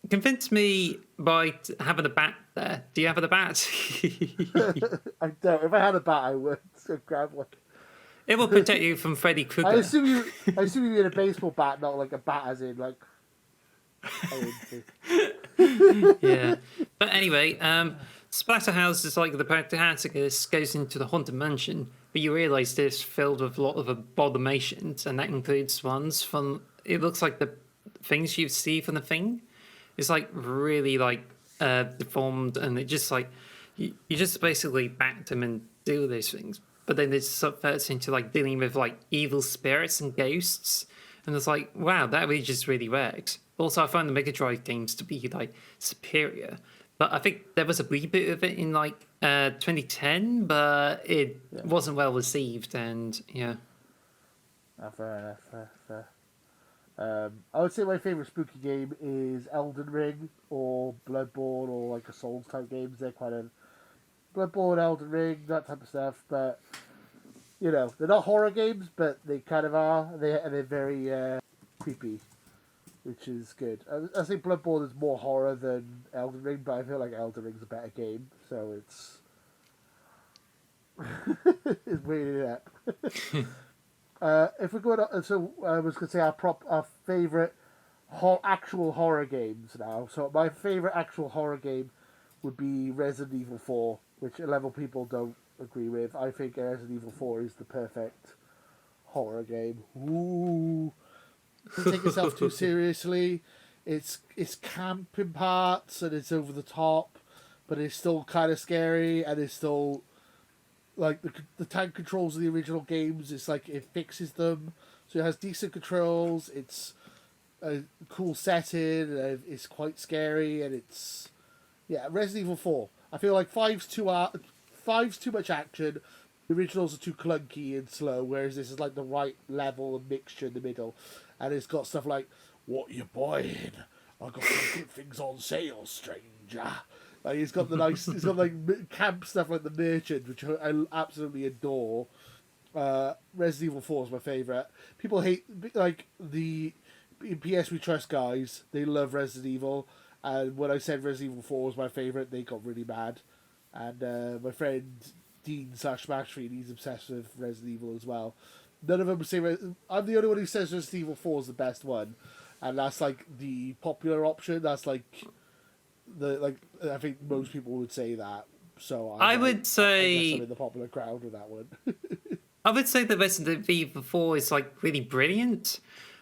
convinced me by having a bat there. Do you have a bat? I don't. If I had a bat, I would grab one. It will protect you from Freddy Krueger. I assume you mean a baseball bat, not like a bat as in like. Yeah, but anyway, Splatterhouse is like the protagonist goes into the haunted mansion, but you realise it's filled with a lot of abominations, and that includes ones from. It looks like the things you see from the Thing. It's like really like deformed, and it just like you just basically back them and do those things. but then it subverts into like dealing with like evil spirits and ghosts, and it's like, wow, that really just really works. Also, I find the Mega Drive games to be like superior, but I think there was a reboot of it in like 2010, but it Yeah. wasn't well received, and yeah. Fair enough. Fair. I would say my favorite spooky game is Elden Ring or Bloodborne or like a Souls type games. They're kind of Bloodborne, Elden Ring, that type of stuff. But you know, they're not horror games, but they kind of are. They're very creepy, which is good. I think Bloodborne is more horror than Elden Ring, but I feel like Elden Ring's a better game, so it's it's weirding it up. If we're going on, so I was going to say our favorite actual horror games now. So my favorite actual horror game would be Resident Evil 4, which a level people don't agree with. I think Resident Evil 4 is the perfect horror game. Ooh, doesn't take itself too seriously. It's camp in parts and it's over the top, but it's still kind of scary and it's still like the tank controls of the original games. It's like it fixes them, so it has decent controls. It's a cool setting. And it's quite scary, and it's Resident Evil 4. I feel like five's too much action. The originals are too clunky and slow, whereas this is like the right level and mixture in the middle, and it's got stuff like "What you buying? I got some good things on sale, stranger." Like it's got like camp stuff like The Merchant, which I absolutely adore. Resident Evil 4 is my favourite. People hate like the PS We Trust guys. They love Resident Evil, and when I said Resident Evil 4 was my favourite, they got really mad. And my friend Dean /Smashfree, he's obsessed with Resident Evil as well. None of them say I'm the only one who says Resident Evil 4 is the best one, and that's like the popular option. That's like I think most people would say that. So I would I guess say I'm in the popular crowd with that one. I would say the Resident Evil 4 is like really brilliant.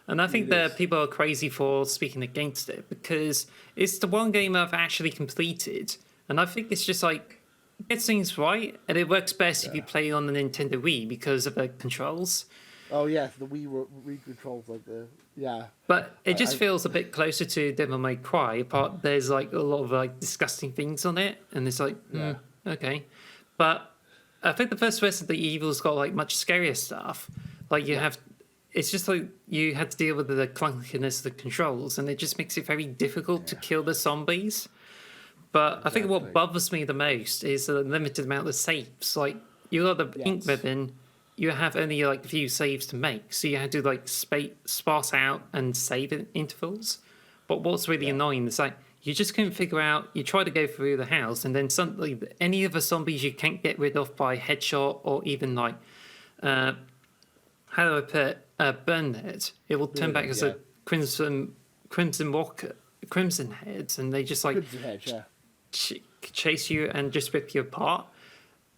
And I think It that is. people are crazy for speaking against it because it's the one game I've actually completed. And I think it's just like, it gets things right. And it works best if you play on the Nintendo Wii because of the controls. Oh yeah, the Wii controls like But it just I feels a bit closer to Devil May Cry. Apart, there's like a lot of like disgusting things on it. And it's like, okay. But I think the first Resident Evil's got like much scarier stuff. Like it's just like you had to deal with the clunkiness of the controls, and it just makes it very difficult to kill the zombies. But I think what bothers me the most is the limited amount of saves. Like you got the ink ribbon, you have only like a few saves to make, so you have to like sparse out and save in intervals. But what's really annoying is like you just couldn't figure out. You try to go through the house, and then suddenly any of the zombies you can't get rid of by headshot or even like how do I put burn it? It will turn back as a crimson walker, crimson heads, and they just like chase you and just rip you apart.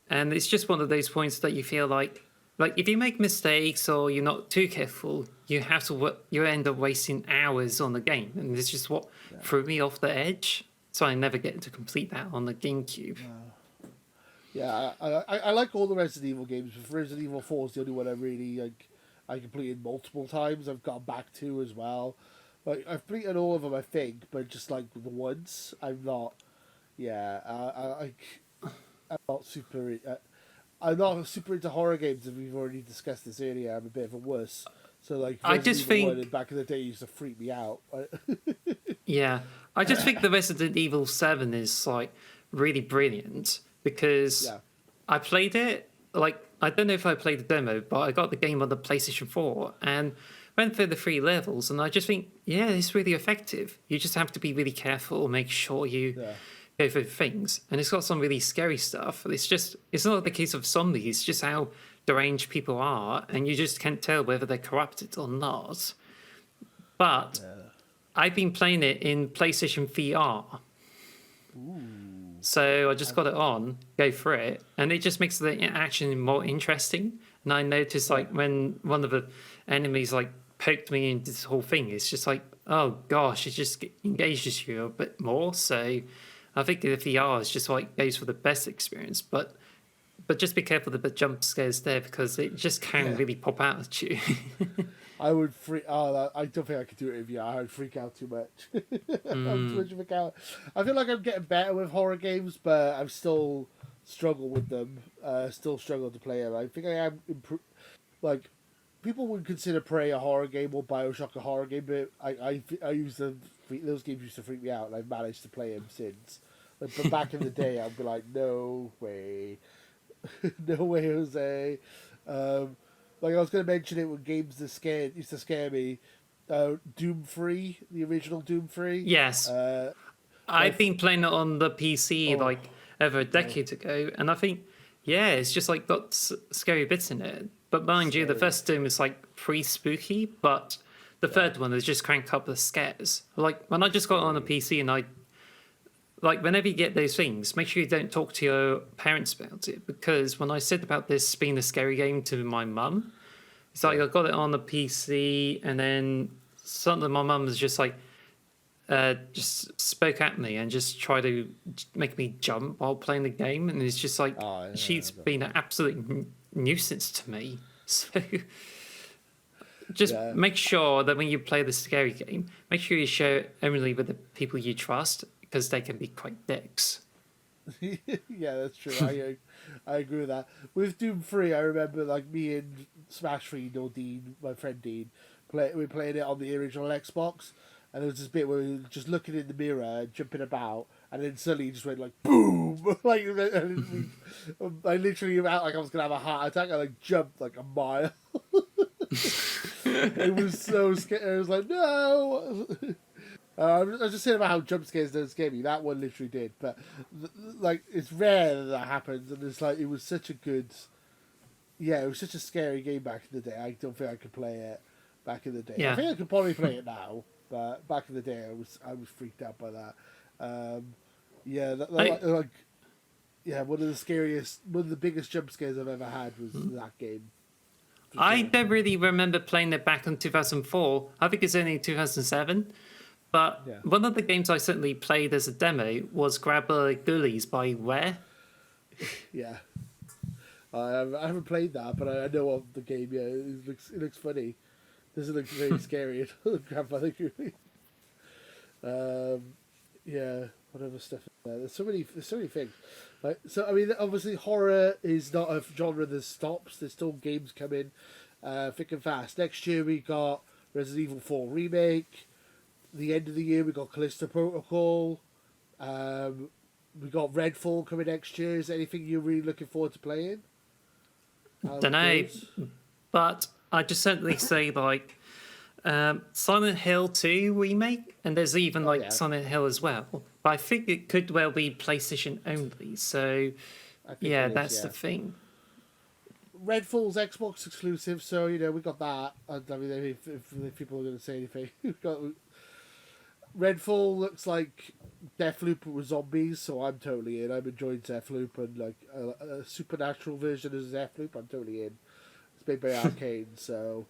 And it's just one of those points that you feel like if you make mistakes or you're not too careful, you end up wasting hours on the game, and it's just what threw me off the edge. So I never get to complete that on the GameCube. Yeah, I like all the Resident Evil games, but Resident Evil 4 is the only one I really like. I completed multiple times. I've gone back to as well. Like I've completed all of them, I think, but just like the once, I'm not. Yeah, I'm not super. I'm not super into horror games, and we've already discussed this earlier. I'm a bit of a wuss. So like, I just think 1 back in the day used to freak me out. Yeah, I just think the Resident Evil 7 is like really brilliant because I played it. Like I don't know if I played the demo, but I got the game on the PlayStation 4 and went through the 3 levels, and I just think it's really effective. You just have to be really careful, make sure you go for things, and it's got some really scary stuff. It's not the case of zombies, it's just how deranged people are, and you just can't tell whether they're corrupted or not. But I've been playing it in PlayStation VR. So I just got it on, go for it, and it just makes the action more interesting. And I noticed like when one of the enemies like poked me into this whole thing, it's just like, oh gosh, it just engages you a bit more. So I think the VR is just like goes for the best experience. But but just be careful of the jump scares there because it just can Yeah. really pop out at you. I would freak. Oh, I don't think I could do it with you. I would freak out too much. I'm too much of a coward. I feel like I'm getting better with horror games, but I'm still struggle with them. Still struggle to play them. I think I am like people would consider Prey a horror game or Bioshock a horror game, but I use them. Those games used to freak me out, and I've managed to play them since. Like, but back in the day, I'd be like, no way, no way, Jose. Um, like I was going to mention it when games that used to scare me. Doom 3, the original Doom 3. Yes, My I've been playing it on the PC oh like over a no, decade ago, and I think, yeah, it's just like got scary bits in it. But mind you, the scary. first Doom is like pretty spooky, but the third one is just crank up the scares. Like when I just got it on a Scary. PC and I like whenever you get those things, make sure you don't talk to your parents about it because when I said about this being a scary game to my mum, it's like I got it on the PC and then suddenly my mum was just like just spoke at me and just tried to make me jump while playing the game, and it's just like Oh, yeah, she's been an absolute nuisance to me. So just yeah. make sure that when you play the scary game, make sure you share it only with the people you trust because they can be quite dicks. Yeah, that's true. I agree with that. With Doom 3, I remember like me and Smash 3, no Dean, my friend Dean, we played it on the original Xbox, and there was this bit where we were just looking in the mirror and jumping about, and then suddenly it just went like boom, like and I literally felt like I was gonna have a heart attack. I like jumped like a mile. It was so scary. I was like, no. I was just saying about how jump scares don't scare me. That one literally did, but like it's rare that happens, and it's like it was such a good, yeah, it was such a scary game back in the day. I don't think I could play it back in the day. I Yeah, think I could probably play it now, but back in the day, I was freaked out by that. Yeah, I like yeah, one of the biggest jump scares I've ever had was that game. For I sure. don't really remember playing it back in 2004. I think it's only 2007. But Yeah. one of the games I certainly played as a demo was Grabber Ghoulies by Rare. Yeah. I haven't played that, but I know of the game. Yeah, it looks funny. Doesn't look very scary. Grandfather Goody. Um, yeah, whatever stuff. Is there. There's so many things. Like, so I mean, obviously, horror is not a genre that stops. There's still games coming, thick and fast. Next year we got Resident Evil 4 remake. The end of the year we got Callisto Protocol. We got Redfall coming next year. Is there anything you're really looking forward to playing? How Don't it know, goes? but I just certainly say like Silent Hill 2 remake, and there's even Oh like yeah, Silent Hill as well. But I think it could well be PlayStation only. So I think yeah, it is. that's Yeah. the thing. Redfall's Xbox exclusive, so you know we got that. I mean, if people are going to say anything, we got Redfall looks like Deathloop with zombies, so I'm totally in. I'm enjoying Deathloop and like a supernatural version of Deathloop. I'm totally in. It's made by Arcane, so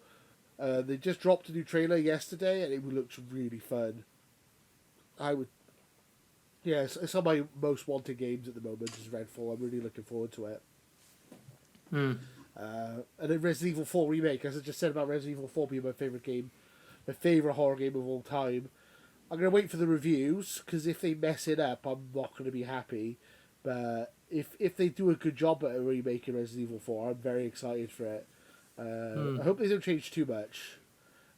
they just dropped a new trailer yesterday, and it looks really fun. I would, yeah, it's one of my most wanted games at the moment. Is Redfall. I'm really looking forward to it. And then Resident Evil 4 remake, as I just said about Resident Evil 4 being my favourite game, my favourite horror game of all time. I'm going to wait for the reviews, because if they mess it up, I'm not going to be happy. But if they do a good job at remaking Resident Evil 4, I'm very excited for it. I hope they don't change too much.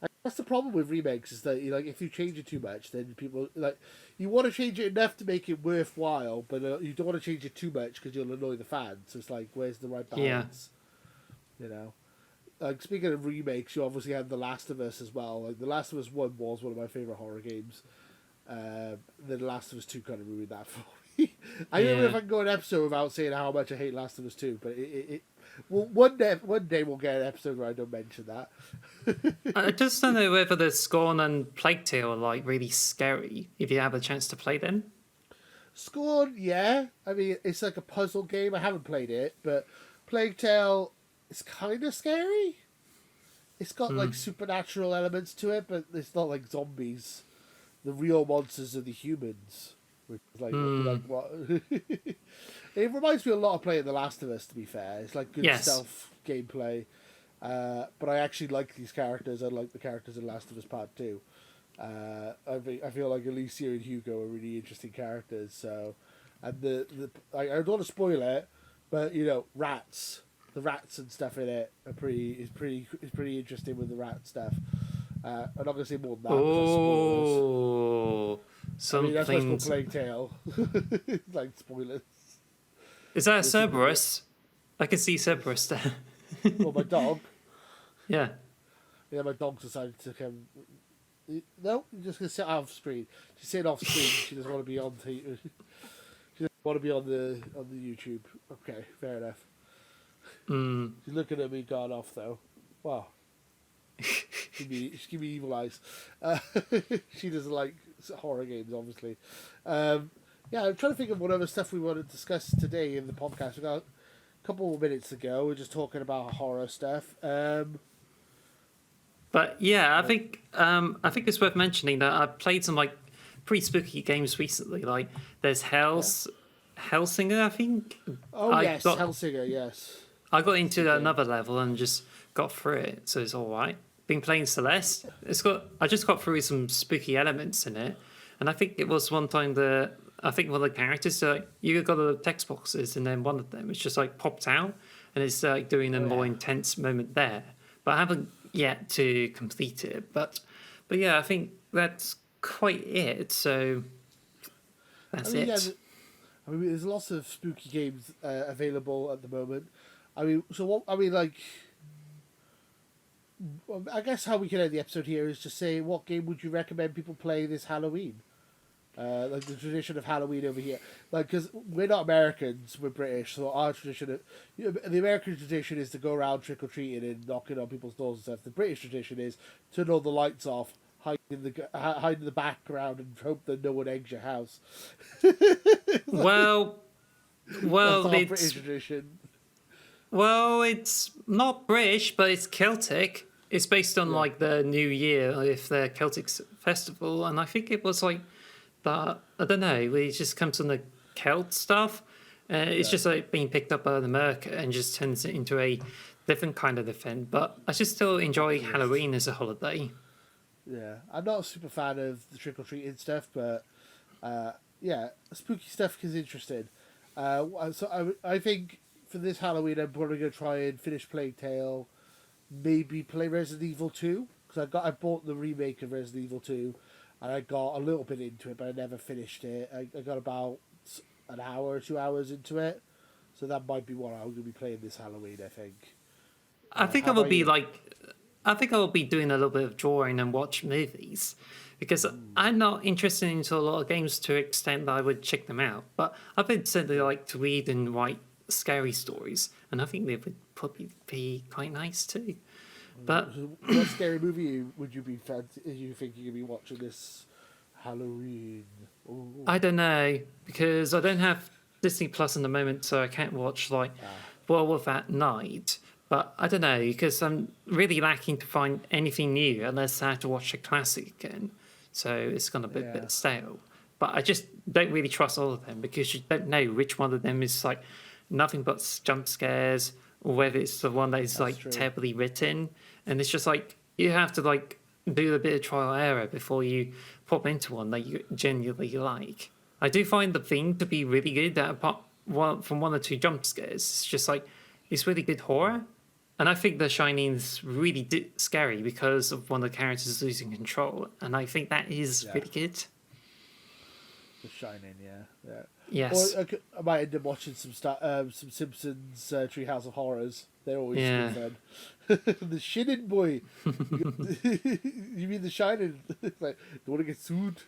And that's the problem with remakes, is that like if you change it too much, then people like you want to change it enough to make it worthwhile, but you don't want to change it too much because you'll annoy the fans. So it's like, where's the right Yeah. balance? You know. Like speaking of remakes, you obviously had The Last of Us as well. Like The Last of Us 1 was one of my favourite horror games. The Last of Us 2 kind of ruined that for me. I don't know if Yeah. I can go an episode without saying how much I hate Last of Us 2, but well, one day we'll get an episode where I don't mention that. I just don't know whether the Scorn and Plague Tale are like really scary if you have a chance to play them. Scorn, yeah. I mean, it's like a puzzle game. I haven't played it, but Plague Tale is kind of scary. It's got like supernatural elements to it, but it's not like zombies. The real monsters are the humans. which is like what. It reminds me a lot of playing The Last of Us. To be fair, it's like good Yes. stealth gameplay. But I actually like these characters. I like the characters in Last of Us Part 2. I feel like Alicia and Hugo are really interesting characters. So, and I don't want to spoil it, but rats, the rats and stuff in it are pretty interesting with the rat stuff. I'm not gonna say more than that because spoilers. Oh, I mean that's why it's called something's. Plague Tale. Like spoilers. Is that a There's some people- Cerberus? I can see Cerberus there. Well, my dog. Yeah. Yeah, my dog decided to come. No, you're just gonna sit off screen. She's sitting off screen. She doesn't want to be on. She doesn't want to be on the YouTube. Okay, fair enough. She's looking at me, gone off though. Wow. She's give me evil eyes. She doesn't like horror games, obviously. Yeah, I'm trying to think of what other stuff we want to discuss today in the podcast. We got a couple more minutes to go. We're just talking about horror stuff. But yeah, I think it's worth mentioning that I've played some like pretty spooky games recently. Like there's Hellsinger, I think. Oh yes, got, Hellsinger. Yes. I got into another level and just got through it, so it's all right. Been playing Celeste. I just got through some spooky elements in it, and I think it was one time I think one of the characters you got the text boxes, and then one of them is just like popped out, and it's like doing a more intense moment there. But I haven't yet to complete it. But yeah, I think that's quite it. So that's it. Yeah, I mean, there's lots of spooky games available at the moment. I mean, so what? I mean, like, I guess how we can end the episode here is just say, what game would you recommend people play this Halloween? Like the tradition of Halloween over here, like because we're not Americans, we're British, so our tradition, the American tradition is to go around trick or treating and knocking on people's doors and stuff. The British tradition is turn all the lights off, hide in the background, and hope that no one eggs your house. Well, That's our British it's tradition. it's not British, but it's Celtic. It's based on like the New Year, if the Celtic festival, and I think it was like that. I don't know. It just comes from the Celt stuff. It's just like being picked up by America and just turns it into a different kind of event. But I just still enjoy Halloween as a holiday. Yeah, I'm not a super fan of the trick or treating stuff, but yeah, spooky stuff is interesting. So I think for this Halloween, I'm probably gonna try and finish Plague Tale, maybe play Resident Evil 2 because I bought the remake of Resident Evil 2, and I got a little bit into it, but I never finished it. I got about an hour or 2 hours into it, so that might be what I'm gonna be playing this Halloween. I think. I think how I will about be you? like, I think I will be doing a little bit of drawing and watch movies because I'm not interested into a lot of games to the extent that I would check them out. But I've been certainly like to read and write scary stories, and I think they would probably be quite nice too. But So what scary movie would you be you think you're gonna be watching this Halloween? Ooh. I don't know because I don't have Disney Plus in the moment, so I can't watch like Werewolf at Night. But I don't know because I'm really lacking to find anything new unless I have to watch a classic again. So it's gonna be a bit stale. But I just don't really trust all of them because you don't know which one of them is like nothing but jump scares or whether it's the one that is like true. terribly written. And it's just like you have to like do a bit of trial and error before you pop into one that you genuinely like. I do find the thing to be really good that apart from one or two jump scares, it's just like it's really good horror. And I think The Shining's really scary because of one of the characters losing control, and I think that is really good. The Shining, yeah. Yes. Or I might end up watching some Simpsons Treehouse of Horrors. They're always good fun. The Shining boy. You mean The Shining? Like, don't want to get sued.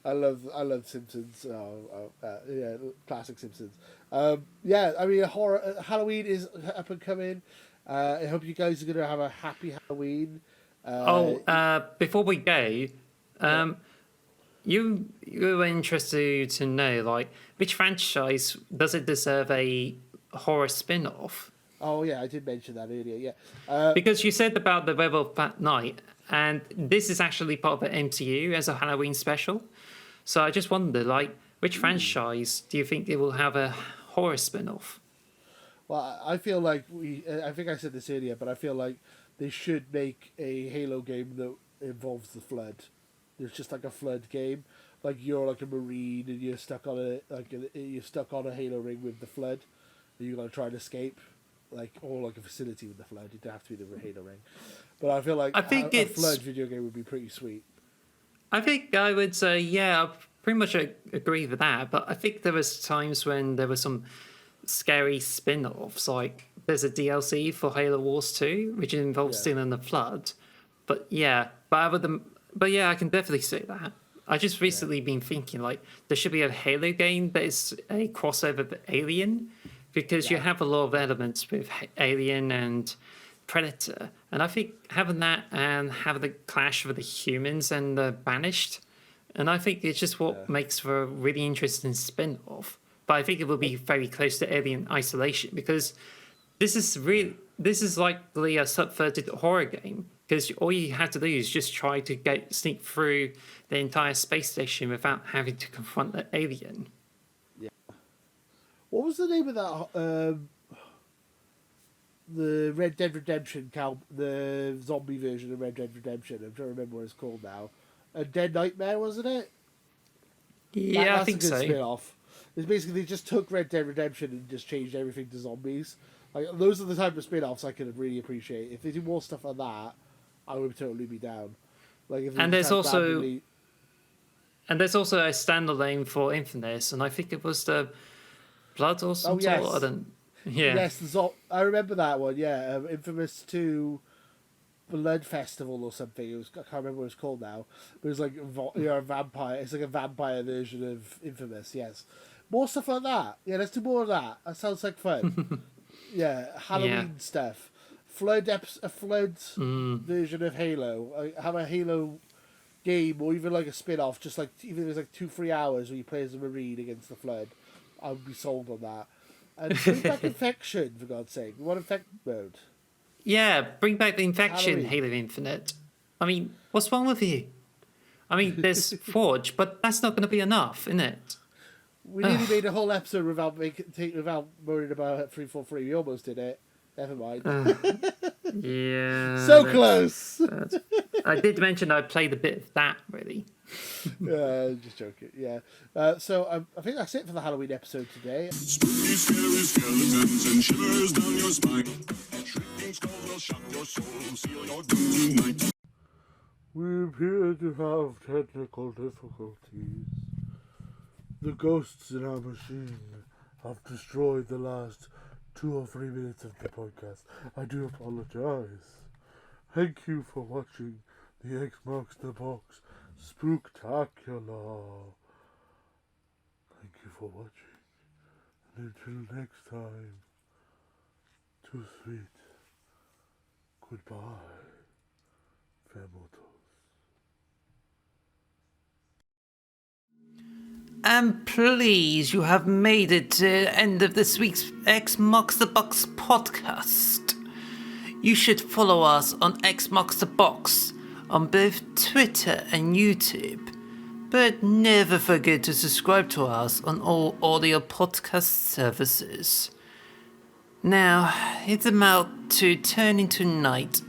I love Simpsons. Yeah, classic Simpsons. Yeah, I mean, horror. Halloween is up and coming. I hope you guys are gonna have a happy Halloween. Before we go, you were interested to know like which franchise does it deserve a horror spin-off? Oh yeah, I did mention that earlier. Yeah, Because you said about the Werewolf at Night, and this is actually part of the MCU as a Halloween special. So I just wonder, like, which franchise do you think it will have a horror spin-off? Well, I feel like I think I said this earlier, but I feel like they should make a Halo game that involves the flood. It's just like a flood game, like you're like a marine and you're stuck on you're stuck on a Halo ring with the flood, and you got to try and escape, or like a facility with the flood. It don't have to be the Halo ring, but I feel like I think a flood video game would be pretty sweet. I think I would say, yeah, I pretty much agree with that. But I think there was times when there were some scary spin-offs. Like there's a DLC for Halo Wars 2, which involves stealing the flood. But yeah, but yeah, I can definitely say that. I just recently been thinking like there should be a Halo game that is a crossover with Alien, because you have a lot of elements with Alien and Predator, and I think having that and having the clash with the humans and the Banished, and I think it's just what makes for a really interesting spin-off. But I think it will be very close to Alien Isolation, because this is likely a subverted horror game, because all you have to do is just try to sneak through the entire space station without having to confront the alien. Yeah. What was the name of that? The Red Dead Redemption the zombie version of Red Dead Redemption. I'm trying to remember what it's called now. A Dead Nightmare, wasn't it? Yeah, I think a good so. Spin-off. It's basically they just took Red Dead Redemption and just changed everything to zombies. Like those are the type of spin-offs I could really appreciate. If they do more stuff like that, I would totally be down. Like if there's also a standalone for Infamous, and I think it was the Blood or something. Oh, yes. I don't. Yeah. Yes, I remember that one. Yeah, Infamous 2 Blood Festival or something. I can't remember what it's called now. But it was like a vampire. It's like a vampire version of Infamous. Yes, more stuff like that. Yeah, let's do more of that. That sounds like fun. Yeah, Halloween stuff. A flood version of Halo. Have a Halo game, or even like a spin-off. Just like even if it's like 2-3 hours where you play as a marine against the flood. I would be sold on that. And bring back Infection, for God's sake. We want Infection mode. Yeah, bring back the Infection, Halloween. Halo Infinite. I mean, what's wrong with you? I mean, there's Forge, but that's not going to be enough, isn't it? We nearly made a whole episode without worrying about 343. We almost did it. Never mind. Yeah. So close! I did mention I played a bit of that, really. Just joking, yeah. So I think that's it for the Halloween episode today. Spooky, scary skeletons and shivers down your spine. Shrieking skulls will shock your soul, seal your doom tonight. We appear to have technical difficulties. The ghosts in our machine have destroyed the last 2 or 3 minutes of the podcast. I do apologize. Thank you for watching the X Marks the Box Spooktacular. Thank you for watching. And until next time, too sweet. Goodbye. Famotos. And please, you have made it to the end of this week's X Marks the Box podcast. You should follow us on X Marks the Box on both Twitter and YouTube. But never forget to subscribe to us on all audio podcast services. Now, it's about to turn into night,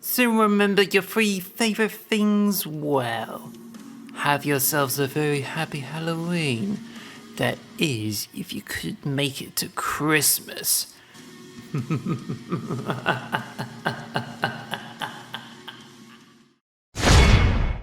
so remember your 3 favorite things well. Have yourselves a very happy Halloween. That is, if you could make it to Christmas.